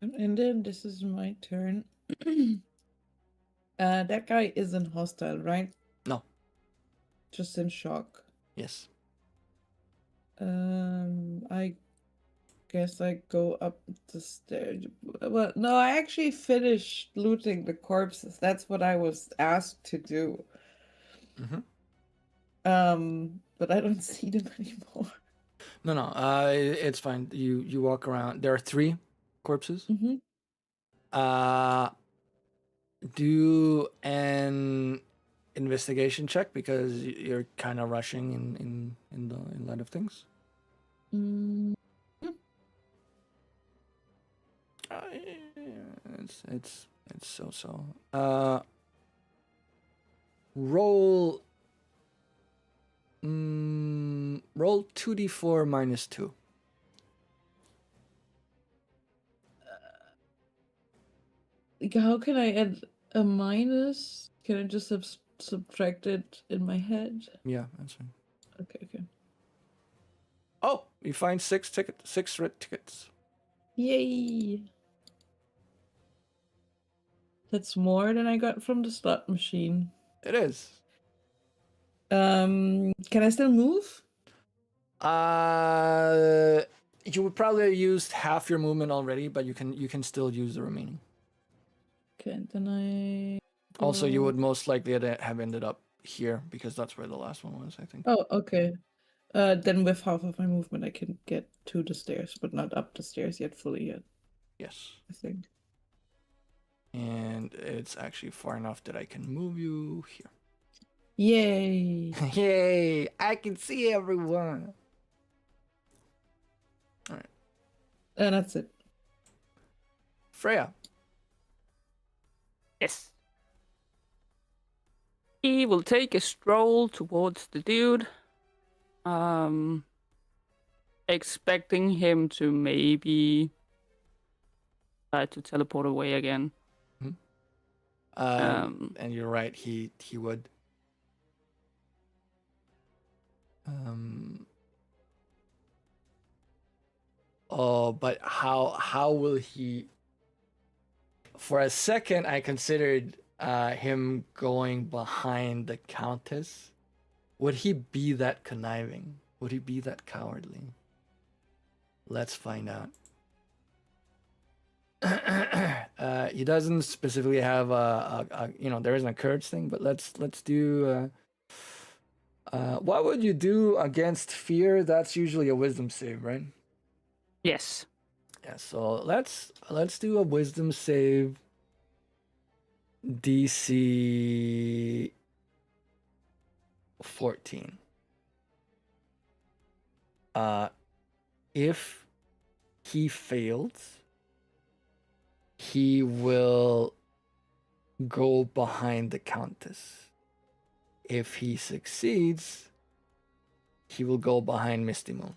And then this is my turn. That guy isn't hostile, right? No. Just in shock. Yes. I guess I go up the stairs. Well, no, I actually finished looting the corpses. That's what I was asked to do. Mm-hmm. But I don't see them anymore. No. It's fine. You walk around. There are 3 corpses. Mm-hmm. Do an investigation check because you're kind of rushing in light of things. Mm. It's so. Roll. Roll 2d4 minus 2. How can I add a minus? Can I just subtract it in my head? Yeah, that's fine. Okay. Oh, you find 6 red tickets. Yay! That's more than I got from the slot machine. It is. Can I still move? You would probably have used half your movement already, but you can still use the remaining. Okay, then I. Also, you would most likely have ended up here because that's where the last one was, I think. Oh, okay. Then with half of my movement, I can get to the stairs, but not up the stairs yet fully yet. Yes. I think. And it's actually far enough that I can move you here. Yay! Yay! I can see everyone. And that's it. Freya. Yes. He will take a stroll towards the dude. Expecting him to maybe try to teleport away again. And you're right. He would. Oh, but how will he? For a second, I considered him going behind the Countess. Would he be that conniving? Would he be that cowardly? Let's find out. He doesn't specifically have a there isn't a courage thing, but let's do. What would you do against fear? That's usually a wisdom save, right? Yes. Yeah. So let's do a wisdom save. DC 14. If he fails, he will go behind the Countess. If he succeeds, he will go behind Misty Moon.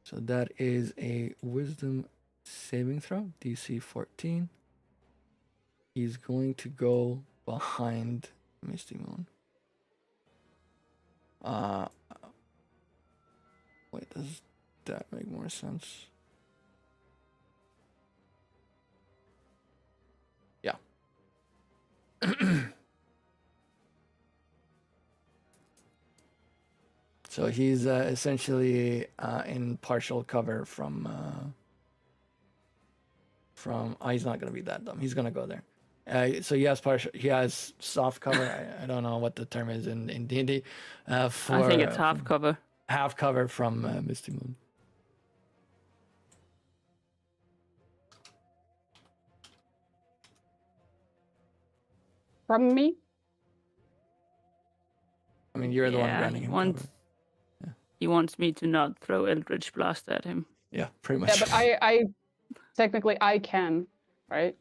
So that is a wisdom saving throw, DC 14. He's going to go behind Misty Moon. Wait, does that make more sense? Yeah. So he's essentially in partial cover from. He's not gonna be that dumb. He's gonna go there. So he has partial. He has soft cover. I don't know what the term is in D&D. I think it's half cover. Half cover from Misty Moon. From me? I mean, you're the one granting him cover. He wants me to not throw Eldritch Blast at him. Yeah, pretty much. Yeah, but I technically I can, right?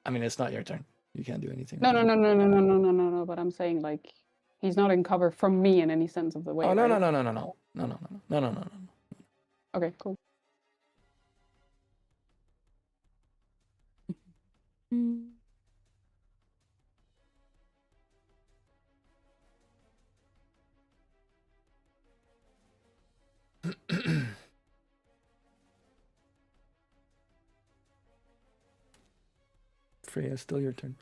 I mean, it's not your turn. You can't do anything. No. But I'm saying like he's not in cover from me in any sense of the way. Oh no, right? no. Okay, cool. Freya, still your turn.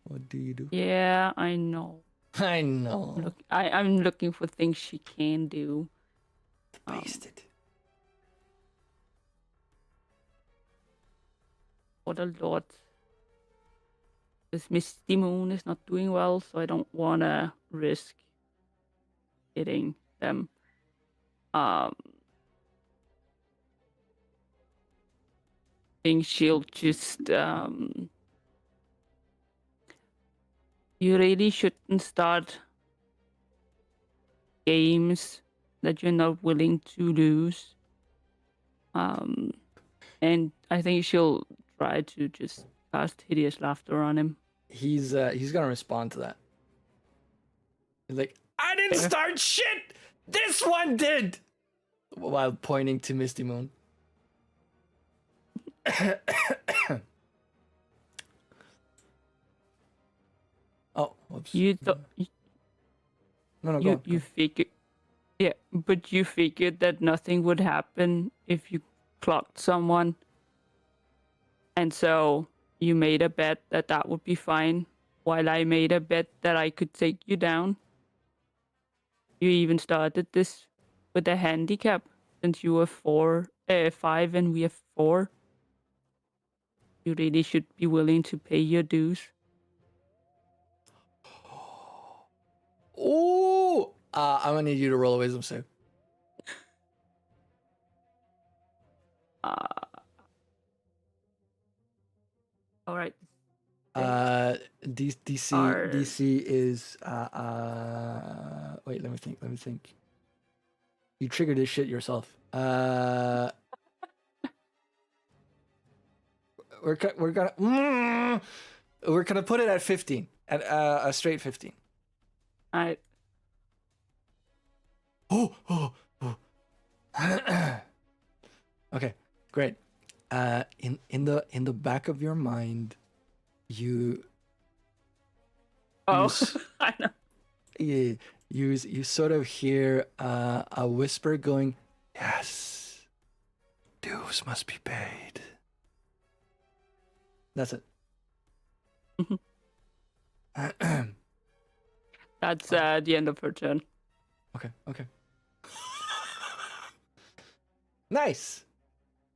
What do you do? Yeah, I know. I know. I'm looking for things she can do. Basted. What a lot. This Misty Moon is not doing well, so I don't want to risk hitting them. I think she'll just you really shouldn't start games that you're not willing to lose. And I think she'll try to just cast Hideous Laughter on him. He's gonna respond to that. He's like, I didn't start shit! This one did! While pointing to Misty Moon. Oh, whoops. You thought No, you figured, yeah, but you figured that nothing would happen if you clocked someone, and so you made a bet that that would be fine, while I made a bet that I could take you down. You even started this with a handicap, since you were 5 and we have 4. You really should be willing to pay your dues. Ooh! I'm gonna need you to roll a wisdom save. All right. DC is wait, let me think. You triggered this shit yourself. We're gonna put it at 15, at a straight 15. All right. Oh. Okay, great. In the back of your mind, you Oh, s- I know. you sort of hear a whisper going, "Yes, dues must be paid." That's it. That's the end of her turn. Okay. Nice.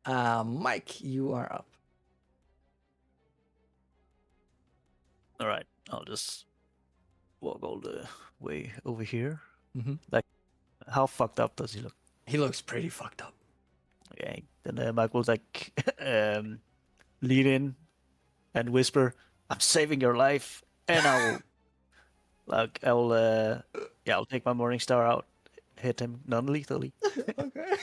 Mike, you are up. All right, I'll just walk all the way over here. Mhm. Like, how fucked up does he look? He looks pretty fucked up. Okay, then Mike will like lean in and whisper, "I'm saving your life," and I'll take my Morning Star out, hit him non-lethally. Okay.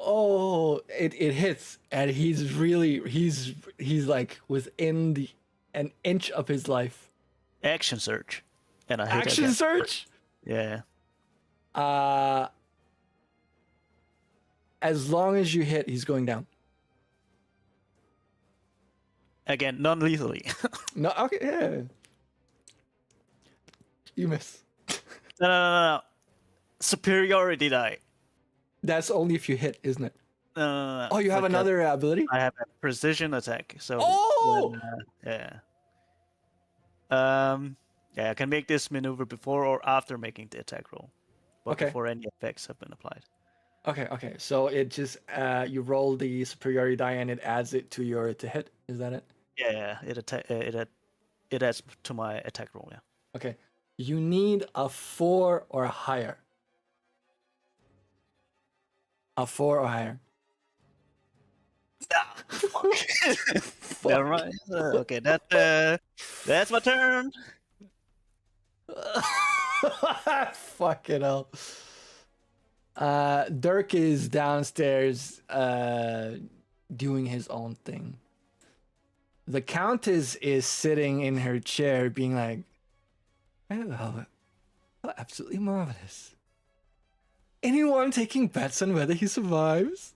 Oh, it hits, and he's like within an inch of his life. Action surge, and I hit Action again. search. Yeah. As long as you hit, he's going down. Again, non-lethally. No, okay, yeah. You miss. No. Superiority die. That's only if you hit, isn't it? No. Oh, you have Like another ability? I have a precision attack. So. Oh! Yeah. Yeah, I can make this maneuver before or after making the attack roll, but Okay. before any effects have been applied. Okay. So it just you roll the superiority die and it adds it to your to hit. Is that it? Yeah, it adds to my attack roll. Yeah. Okay. You need a 4 or higher. A 4 or higher. Never mind. Okay, that's my turn. Fucking hell. Dirk is downstairs doing his own thing. The Countess is sitting in her chair being like, oh, absolutely marvelous. Anyone taking bets on whether he survives?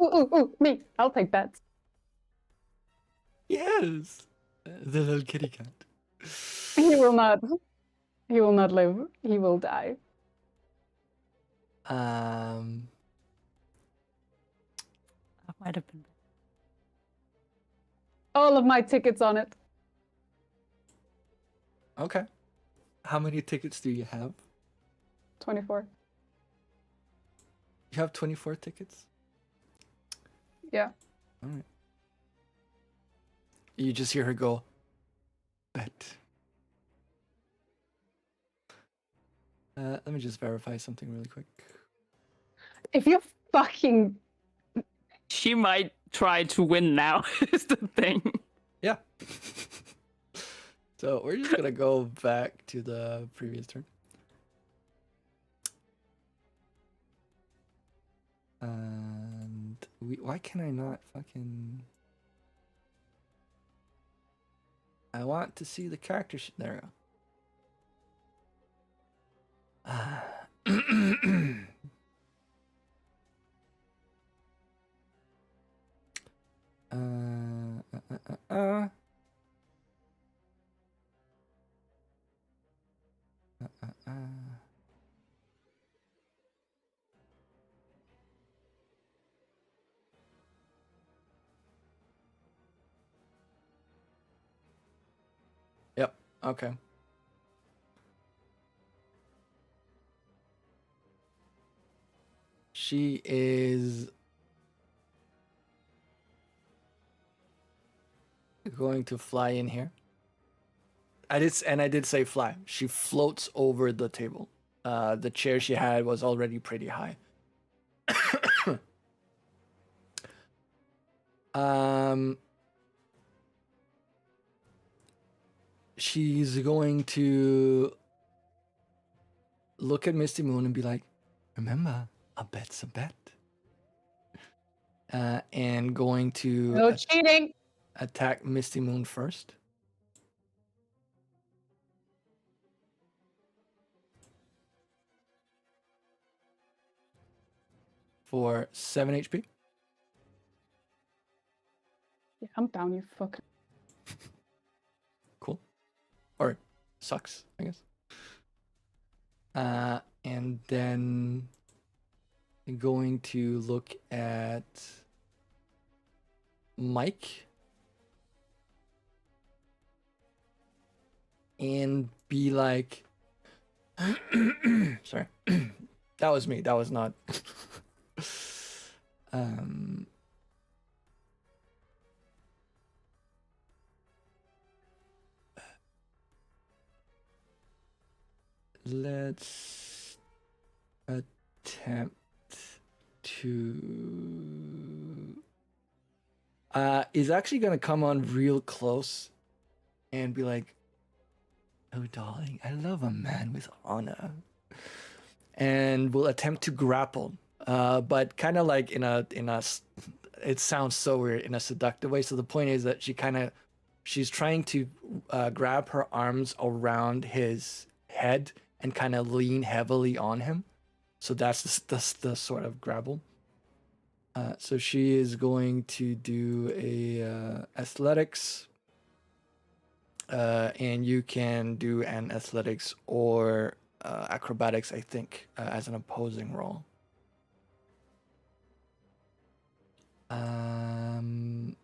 Ooh, me. I'll take bets. Yes. The little kitty cat. He will not. He will not live. He will die. That might have been. All of my tickets on it. Okay. How many tickets do you have? 24. You have 24 tickets? Yeah. All right. You just hear her go, bet. Let me just verify something really quick. If you fucking. She might try to win now, is the thing. Yeah. So we're just gonna go back to the previous turn. And why can I not fucking... I want to see the character sheet. There we go. Yep. Okay. she is going to fly in here. I did say fly. She floats over the table. The chair she had was already pretty high. She's going to look at Misty Moon and be like, remember, a bet's a bet. And going to No cheating. attack Misty Moon first. For 7 HP. Yeah, I'm down, you fucker. Cool. Or sucks, I guess. And then going to look at Mike and be like, sorry, that was me. That was not. Let's attempt to is actually gonna come on real close and be like, oh darling, I love a man with honor, and will attempt to grapple, but kind of like in a it sounds so weird, in a seductive way. So the point is that she's trying to grab her arms around his head and kind of lean heavily on him. So that's the sort of grapple. So she is going to do a athletics, and you can do an athletics or acrobatics, I think, as an opposing roll. I'm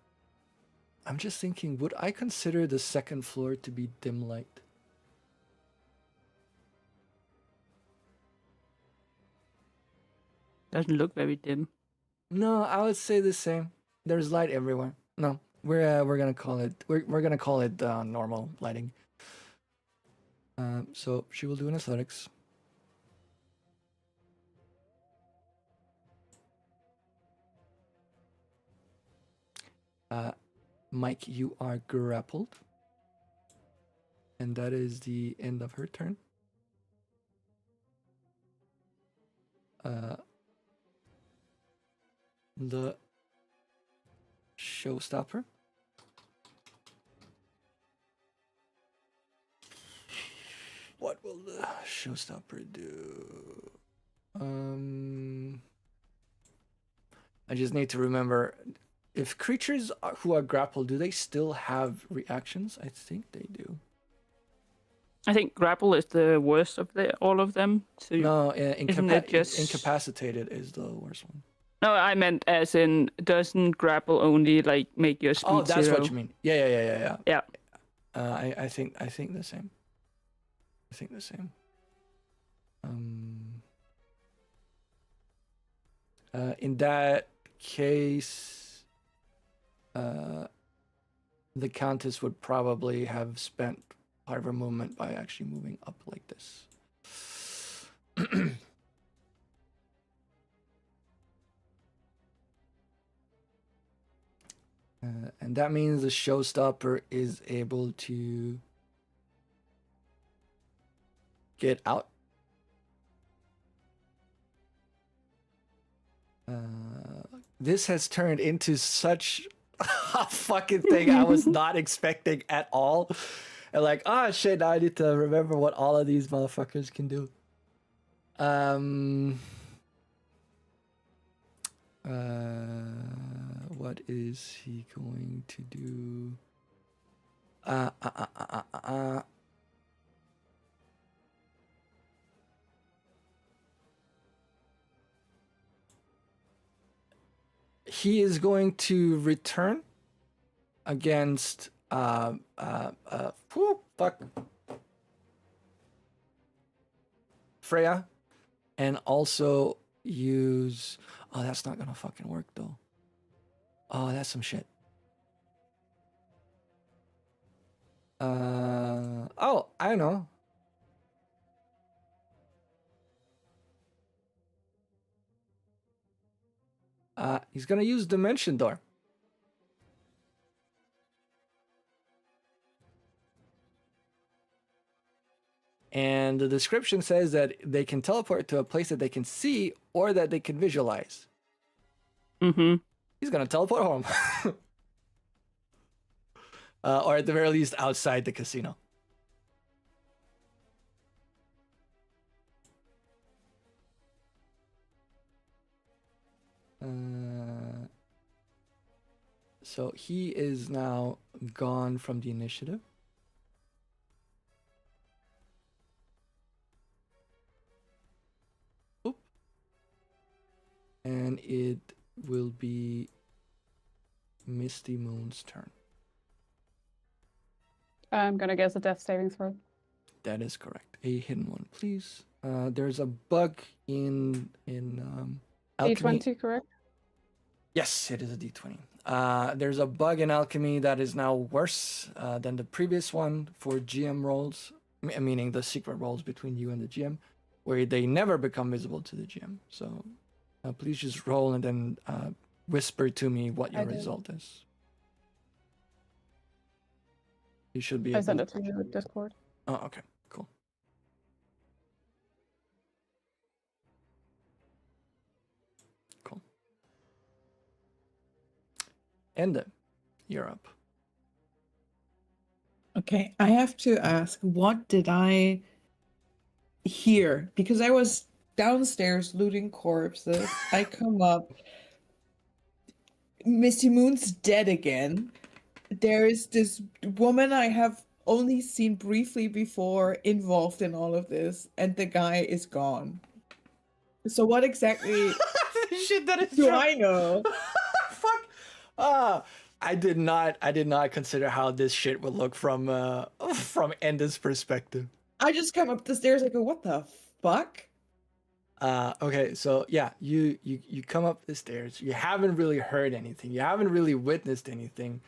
just thinking, would I consider the second floor to be dim light? Doesn't look very dim. No, I would say the same. There's light everywhere. No, we're gonna call it normal lighting. So she will do an athletics. Mike, you are grappled, and that is the end of her turn. The showstopper. What will the showstopper do? I just need to remember, if creatures who are grappled, do they still have reactions? I think they do. I think grapple is the worst of all of them. So No, isn't it just incapacitated is the worst one. No, I meant as in, doesn't grapple only like make your speed Oh, that's zero? what you mean. Yeah. Yeah. I think the same. I think the same. In that case, the Countess would probably have spent part of her movement by actually moving up like this. And that means the showstopper is able to get out. This has turned into such a fucking thing I was not expecting at all. And like, oh shit, now I need to remember what all of these motherfuckers can do. What is he going to do? He is going to return against Freya, and also use. Oh, that's not gonna fucking work though. Oh, that's some shit. Oh, I know. He's gonna use Dimension Door. And the description says that they can teleport to a place that they can see or that they can visualize. Mm-hmm. He's gonna teleport home. Or at the very least outside the casino. So he is now gone from the initiative. Oop. And it will be Misty Moon's turn. I'm gonna guess a death saving throw. That is correct. A hidden one, please. There's a bug in alchemy. D20, correct? Yes, it is a D20. There's a bug in alchemy that is now worse than the previous one for GM rolls, meaning the secret rolls between you and the GM, where they never become visible to the GM. So please just roll and then whisper to me what your I did. result is. You should be I able sent to. it to you with Discord. Oh, okay, cool. Cool. And then you're up. Okay, I have to ask, what did I hear? Because I was downstairs looting corpses. I come up. Misty Moon's dead again. There is this woman I have only seen briefly before involved in all of this, and the guy is gone. So what exactly Shit, that is do true. I know? Fuck. I did not consider how this shit would look from Enda's perspective. I just come up the stairs, I go, what the fuck? Okay, so yeah, you come up the stairs. You haven't really heard anything. You haven't really witnessed anything.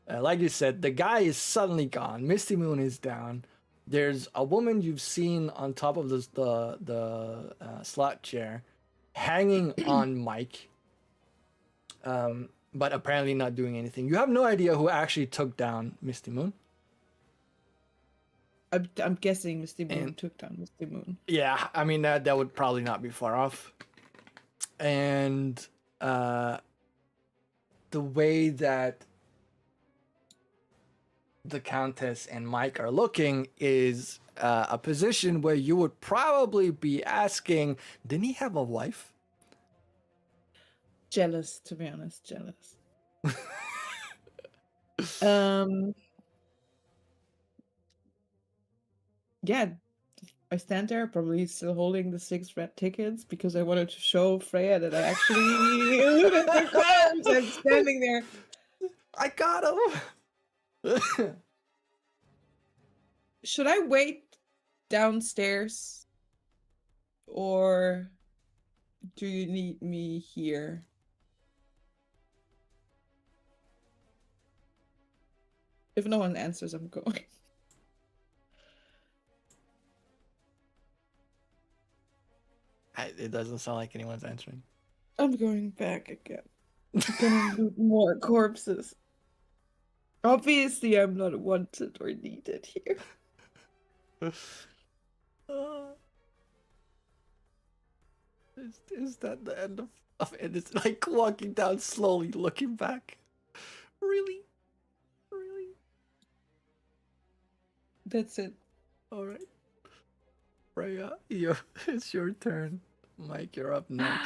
Like you said, the guy is suddenly gone. Misty Moon is down. There's a woman you've seen on top of the slot chair, hanging on Mike. But apparently not doing anything. You have no idea who actually took down Misty Moon. I'm guessing Misty Moon And- took down Misty Moon. Yeah, I mean that would probably not be far off. And the way that the Countess and Mike are looking is a position where you would probably be asking, didn't he have a wife? Jealous, to be honest, jealous. Um Yeah, I stand there, probably still holding the 6 red tickets because I wanted to show Freya that I actually looted the cards. I'm standing there. I got him. Should I wait downstairs? Or do you need me here? If no one answers, I'm going. It doesn't sound like anyone's answering. I'm going back again. I'm gonna loot more corpses. Obviously, I'm not wanted or needed here. Is that the end of it? It's like walking down slowly, looking back. Really? Really? That's it. All right. Freya, it's your turn. Mike, you're up next.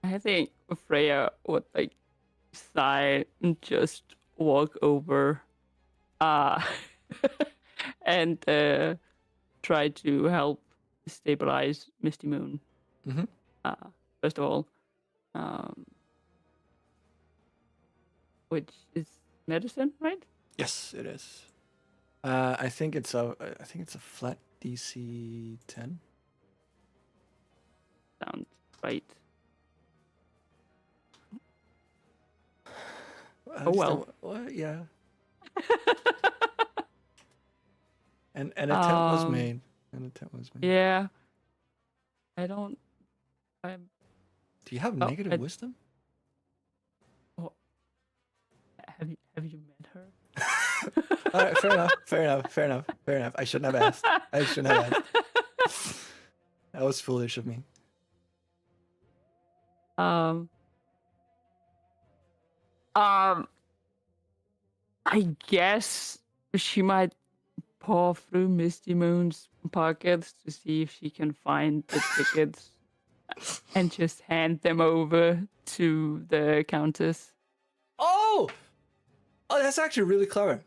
I think Freya would like sigh and just walk over, uh, and try to help stabilize Misty Moon. Mhm. First of all, which is medicine, right? Yes, it is. I think it's a flat DC 10. Sounds right. Oh well. Yeah. An attempt was Um, made. An attempt was made. Yeah. I don't. I'm. Do you have Oh, negative wisdom? Have you met her? All right, fair enough. I shouldn't have asked. That was foolish of me. Um. I guess she might paw through Misty Moon's pockets to see if she can find the tickets and just hand them over to the Countess. Oh, that's actually really clever.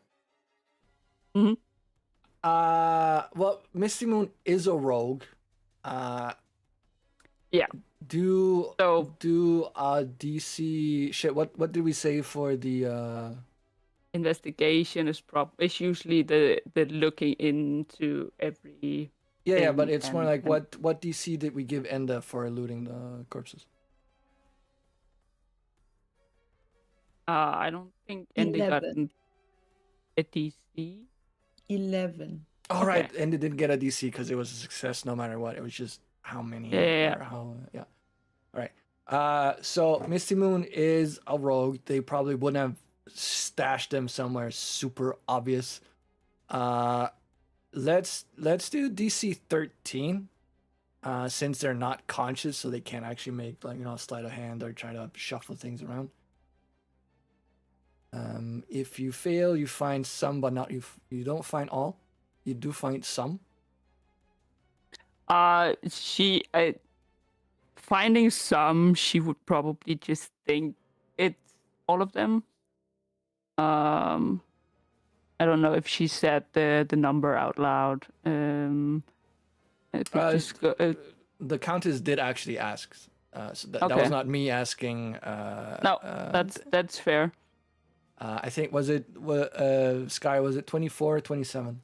Mhm. Well, Misty Moon is a rogue. Yeah. Do So DC shit. What did we say for the investigation is usually the looking into every. Yeah, but thing it's more and- like and- what DC did we give Enda for looting the corpses? I don't think Andy got 11. a DC. 11. All right, Okay. Enda didn't get a DC because it was a success no matter what. It was just how many. Yeah. Or how, yeah. All right. So Misty Moon is a rogue. They probably wouldn't have stashed them somewhere super obvious. Let's do DC 13. Since they're not conscious, so they can't actually make sleight of hand or try to shuffle things around. If you fail, you find some, but not you don't find all. You do find some. She finding some, she would probably just think it's all of them. I don't know if she said the number out loud. I could just go, The Countess did actually ask. So that Okay. was not me asking. no, that's fair. I think was it Sky, was it 24 or 27?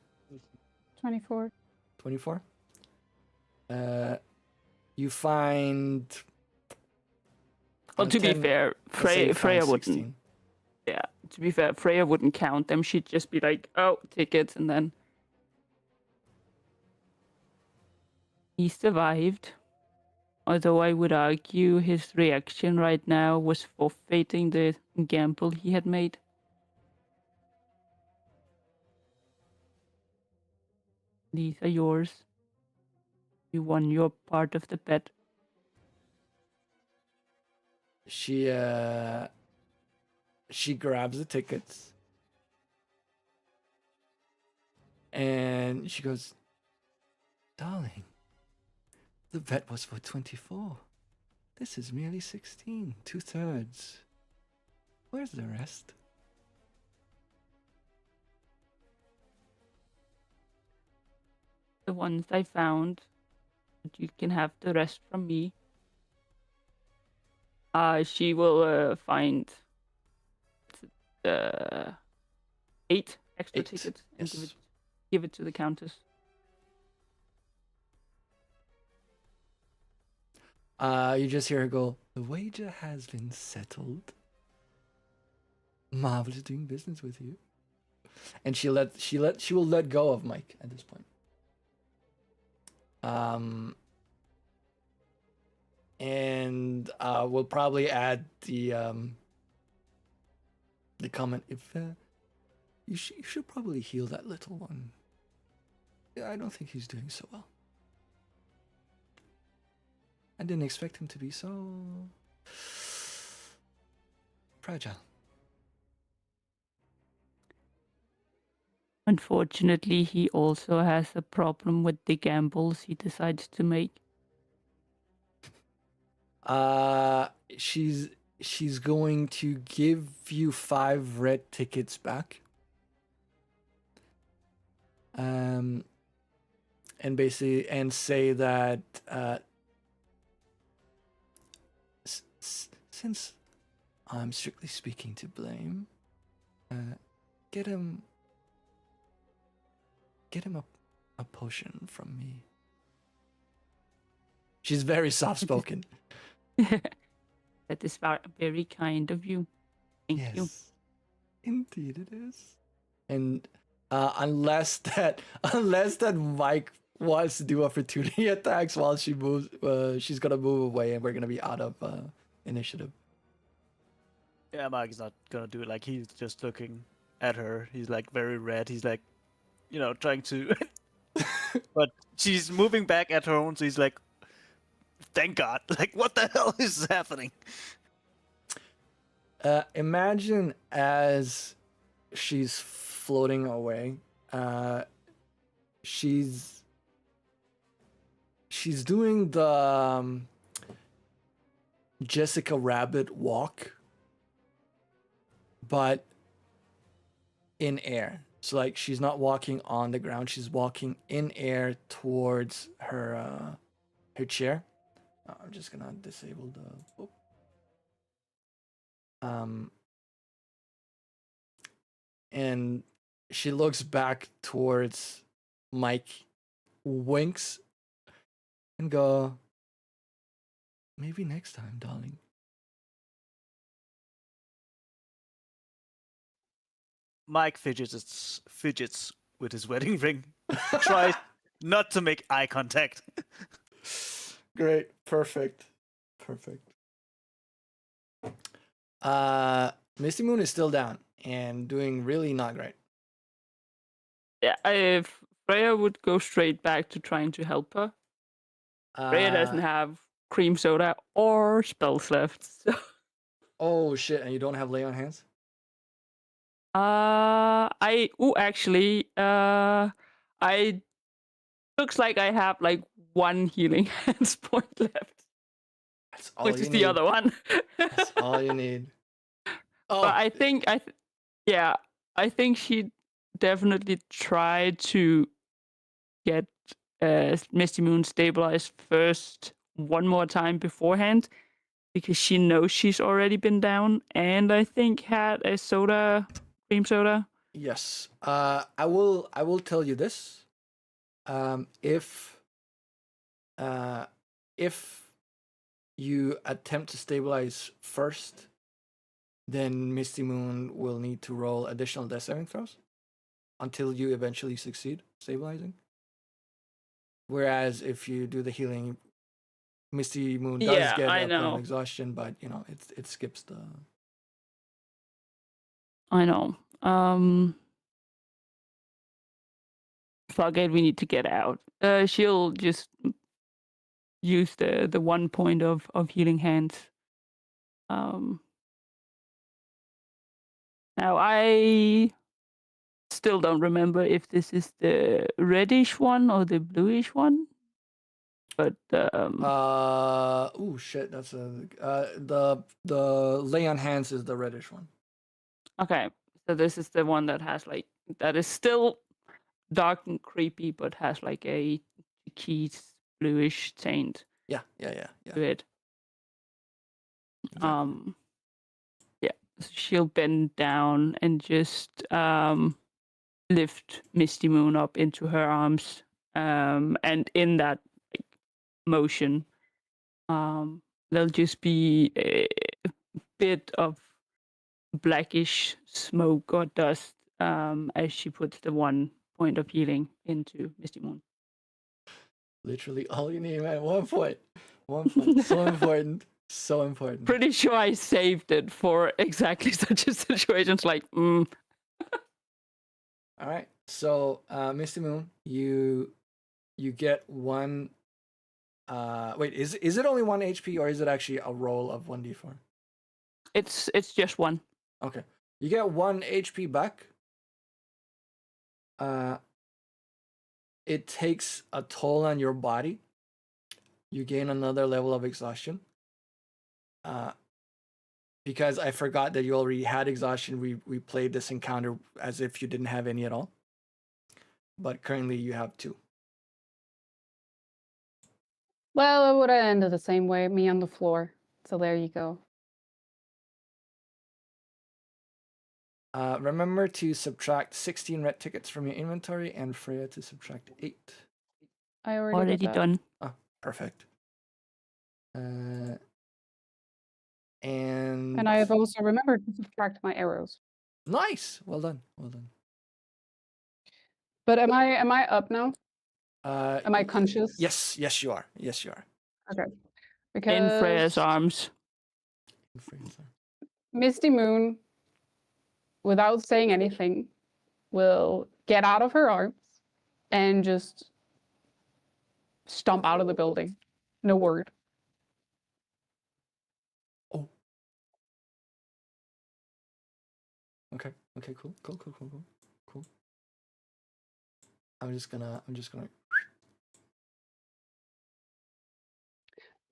24. 24. You find. Well, to be 10, fair, let's say you find Freya wouldn't. 16. Yeah, to be fair, Freya wouldn't count them. She'd just be like, "Oh, tickets," and then he survived. Although I would argue his reaction right now was forfeiting the gamble he had made. These are yours. You won your part of the bet. She grabs the tickets and she goes, "Darling, the bet was for 24. This is merely 16, 2/3. Where's the rest?" The ones I found, but you can have the rest from me. She will find 8 extra 8, tickets and yes. give it to the Countess. You just hear her go, "The wager has been settled. Marvelous doing business with you." And she will let go of Mike at this point. And we'll probably add the comment, if you should probably heal that little one. I don't think he's doing so well. I didn't expect him to be so fragile. Unfortunately, he also has a problem with the gambles he decides to make. She's going to give you 5 red tickets back. And basically, and say that since I'm strictly speaking to blame, get him get him a potion from me. She's very soft spoken. That is very kind of you. Thank you. Yes, indeed it is. And unless that Mike wants to do opportunity attacks while she moves, she's gonna move away, and we're gonna be out of initiative. Yeah, Mike's not gonna do it. Like, he's just looking at her. He's like very red. He's like, trying to. But she's moving back at her own. So he's like, thank God. Like, what the hell is happening? Imagine as she's floating away, she's doing the Jessica Rabbit walk, but in air. So like she's not walking on the ground; she's walking in air towards her chair. I'm just gonna disable the. Oh. And she looks back towards Mike, winks, and go, maybe next time, darling. Mike fidgets with his wedding ring. Tries not to make eye contact. Great. Perfect. Misty Moon is still down and doing really not great. Yeah, if Freya would go straight back to trying to help her. Freya doesn't have cream soda or spells left. So. Oh shit! And you don't have lay on hands? I looks like I have like one healing hands point left. That's all which you is need. the other one. That's all you need. Oh, but I think I think she definitely tried to get Misty Moon stabilized first one more time beforehand, because she knows she's already been down, and I think had a cream soda. yes. I will tell you this. If you attempt to stabilize first, then Misty Moon will need to roll additional death saving throws until you eventually succeed stabilizing. Whereas if you do the healing, Misty Moon does get a point of exhaustion, but it skips the. I know. Fuck it, we need to get out. She'll just use the 1 point of healing hands. Now I still don't remember if this is the reddish one or the bluish one. But oh shit, that's the lay on hands is the reddish one. Okay, so this is the one that has that is still dark and creepy, but has like a keys bluish taint. Yeah. To it. Exactly. Yeah, so she'll bend down and just lift Misty Moon up into her arms, and in that motion, there'll just be a bit of blackish smoke or dust as she puts the 1 point of healing into Misty Moon. Literally all you need, man. 1 point. 1 point. So important. So important. Pretty sure I saved it for exactly such a situation. It's like, All right. So, Misty Moon, you get 1. Wait, is it only 1 HP, or is it actually a roll of 1d4? It's just 1. Okay. You get 1 HP back. It takes a toll on your body. You gain another level of exhaustion. Because I forgot that you already had exhaustion, we played this encounter as if you didn't have any at all. But currently you have 2. Well, it would have ended the same way, me on the floor. So there you go. Remember to subtract 16 red tickets from your inventory, and Freya to subtract 8. I already, Already did that. done. Oh, perfect. And I have also remembered to subtract my arrows. nice. Well done. Well done. But am I up now? Am I conscious? Yes, you are. Yes, you are. Okay. In Freya's Because arms. Misty Moon, without saying anything, will get out of her arms and just stomp out of the building. No word. Oh. Okay. Cool. I'm just gonna.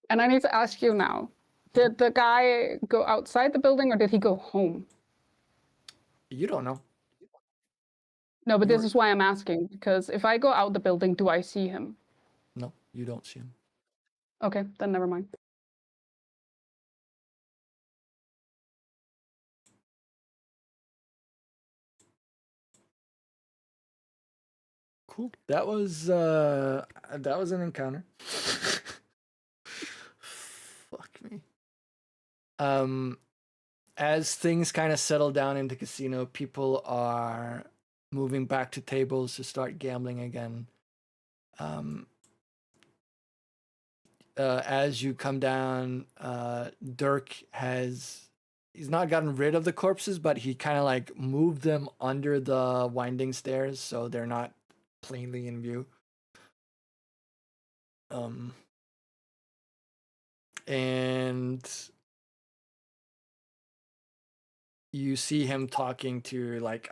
And I need to ask you now, did the guy go outside the building or did he go home? You don't know. No, but this You're- is why I'm asking, because if I go out the building, do I see him? No, you don't see him. Okay, then never mind. Cool. That was an encounter. Fuck me. As things kind of settle down in the casino, people are moving back to tables to start gambling again. As you come down, Dirk he's not gotten rid of the corpses, but he kind of like moved them under the winding stairs so they're not plainly in view. And you see him talking to like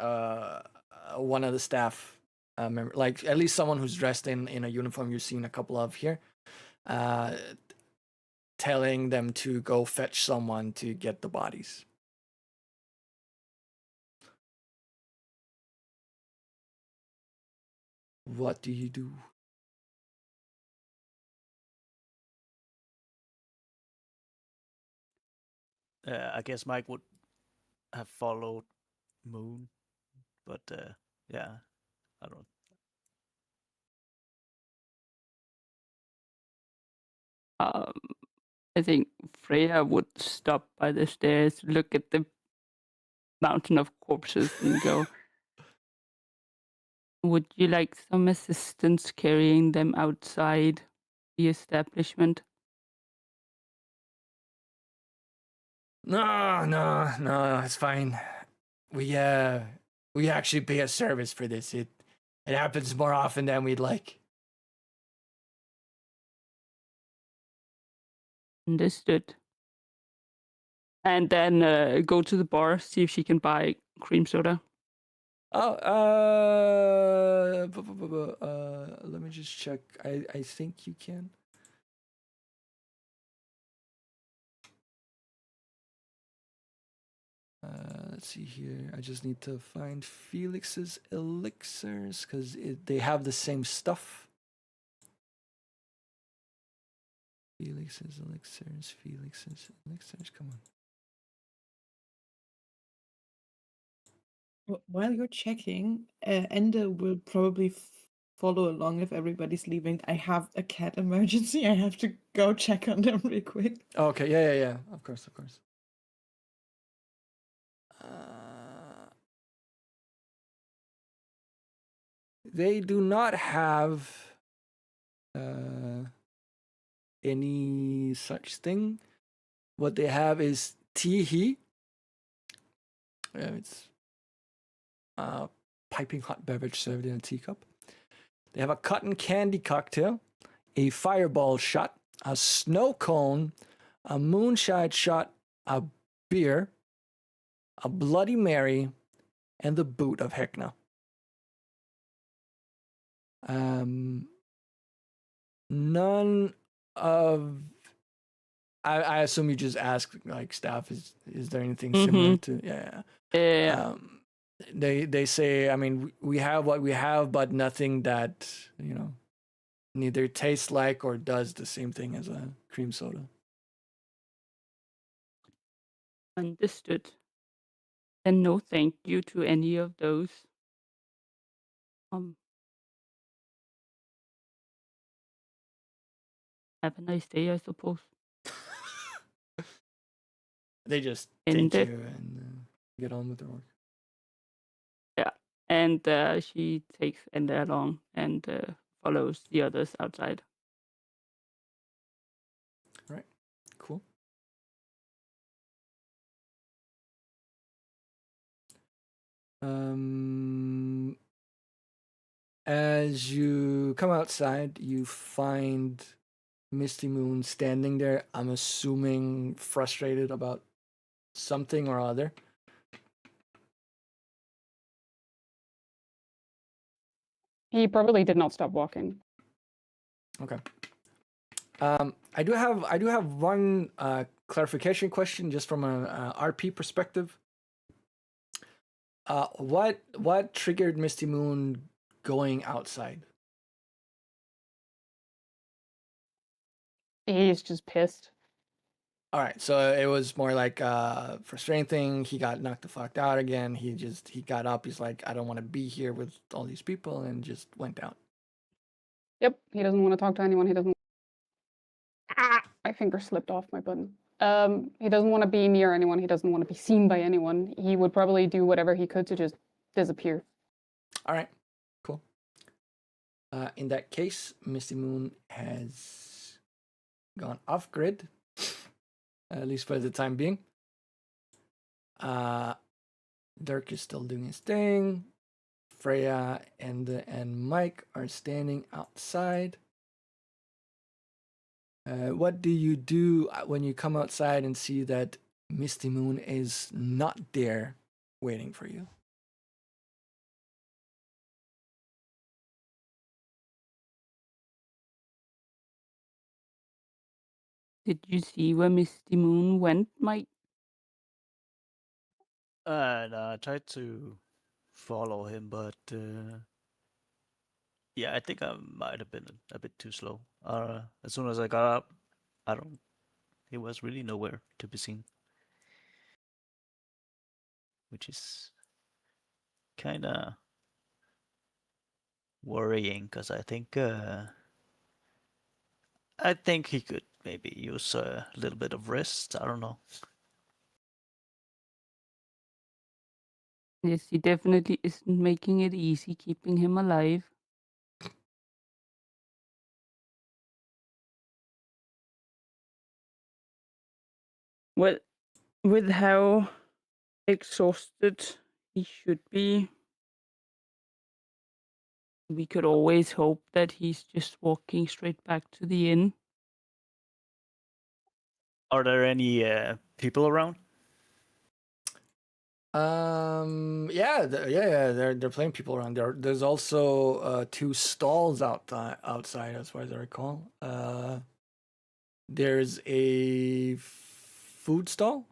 one of the staff member, like at least someone who's dressed in a uniform you've seen a couple of here, telling them to go fetch someone to get the bodies. What do you do? I guess Mike would have followed Moon, but yeah, I don't. I think Freya would stop by the stairs, look at the mountain of corpses, and go, "Would you like some assistance carrying them outside the establishment?" No, it's fine. We actually pay a service for this. It happens more often than we'd like. Understood. And then go to the bar, see if she can buy cream soda. Oh, let me just check. I think you can. Let's see here. I just need to find Felix's elixirs because they have the same stuff. Felix's elixirs. Come on. While you're checking, Enda will probably follow along if everybody's leaving. I have a cat emergency. I have to go check on them real quick. Okay, yeah. Of course. They do not have any such thing. What they have is tea. It's a piping hot beverage served in a teacup. They have a cotton candy cocktail, a fireball shot, a snow cone, a moonshine shot, a beer, a Bloody Mary, and the boot of Heckna. None of. I assume you just ask like staff. Is there anything similar to? Yeah. They say. I mean, we have what we have, but nothing that neither tastes like or does the same thing as a cream soda. Understood. And no thank you to any of those. Have a nice day, I suppose. They just And thank you and get on with their work. yeah, and she takes Enda along and follows the others outside. Right. Cool. As you come outside, you find Misty Moon standing there. I'm assuming frustrated about something or other. He probably did not stop walking. Okay. I do have one clarification question just from an RP perspective. What triggered Misty Moon going outside? He's just pissed. All right, so it was more like frustrating thing. He got knocked the fuck out again. He got up. He's like, I don't want to be here with all these people, and just went out. Yep, he doesn't want to talk to anyone. He doesn't. My finger slipped off my button. He doesn't want to be near anyone. He doesn't want to be seen by anyone. He would probably do whatever he could to just disappear. All right, cool. In that case, Misty Moon has gone off grid, at least for the time being. Dirk is still doing his thing. Freya and Mike are standing outside. What do you do when you come outside and see that Misty Moon is not there waiting for you? Did you see where Misty Moon went, Mike? And I tried to follow him, but yeah, I think I might have been a bit too slow. As soon as I got up, he was really nowhere to be seen, which is kind of worrying because I think he could maybe use a little bit of rest. I don't know. Yes, he definitely isn't making it easy keeping him alive. Well, with how exhausted he should be, we could always hope that he's just walking straight back to the inn. Are there any people around? Yeah, they're playing people around there. There's also 2 stalls outside, as far as I recall. There's a food stall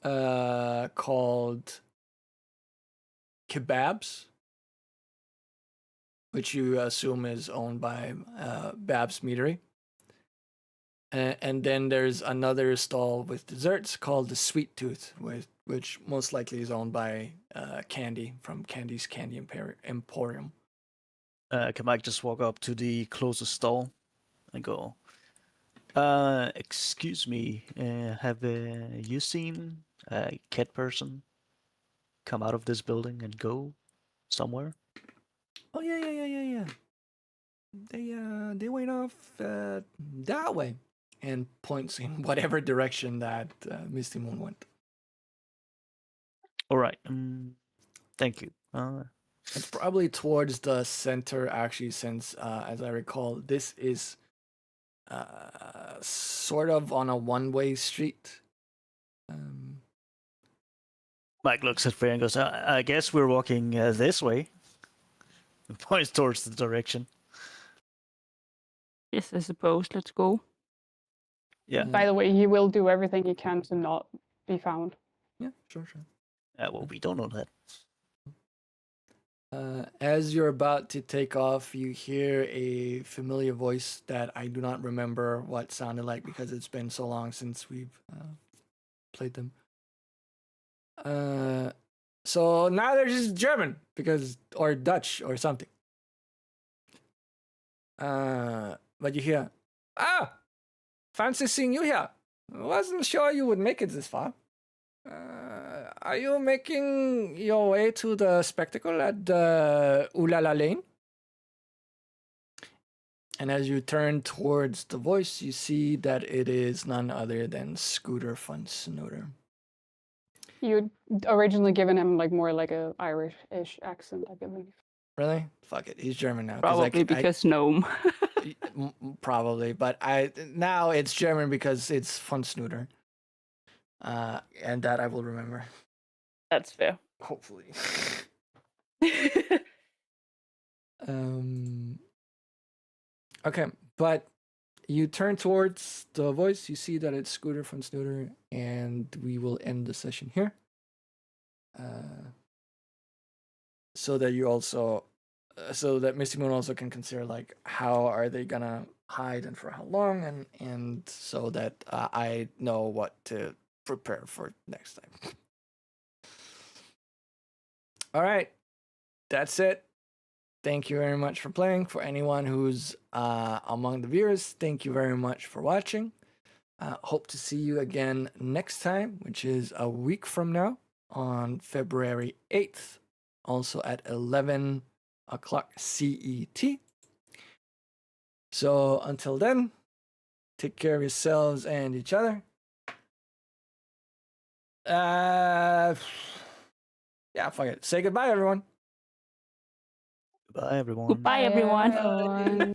called Kebabs, which you assume is owned by Babs Meadery. And then there's another stall with desserts called the Sweet Tooth, which most likely is owned by Candy from Candy's Candy Emporium. Can Mike just walk up to the closest stall and go, excuse me, have you seen a cat person come out of this building and go somewhere? Oh yeah. They went off that way, and points in whatever direction that Misty Moon went. All right. Thank you. It's probably towards the center, actually, since as I recall, this is sort of on a one-way street. Mike looks at Freya and goes, I guess we're walking this way. And points towards the direction. Yes, I suppose. Let's go. Yeah. By the way, he will do everything he can to not be found. Yeah, sure. Well, we don't know that. As you're about to take off, you hear a familiar voice that I do not remember what sounded like because it's been so long since we've played them. So now they're just German or Dutch or something. But you hear, fancy seeing you here. Wasn't sure you would make it this far. Are you making your way to the spectacle at Ulala Lane? And as you turn towards the voice, you see that it is none other than Scooter von Snooter. You'd originally given him like more like a Irish-ish accent, I believe. Really? Fuck it. He's German now. Probably because gnome. Probably, but now it's German because it's von Snooter. And that I will remember. That's fair. Hopefully. Okay, but you turn towards the voice, you see that it's Scooter von Snooter, and we will end the session here. So that you also, so that Misty Moon also can consider like how are they gonna hide and for how long, and so that I know what to prepare for next time. All right, that's it. Thank you very much for playing. For anyone who's among the viewers, thank you very much for watching. Hope to see you again next time, which is a week from now on February 8th, also at 11 o'clock CET. So until then, take care of yourselves and each other. Yeah, fuck it. Say goodbye, everyone. Goodbye, everyone. Goodbye, everyone. Everyone.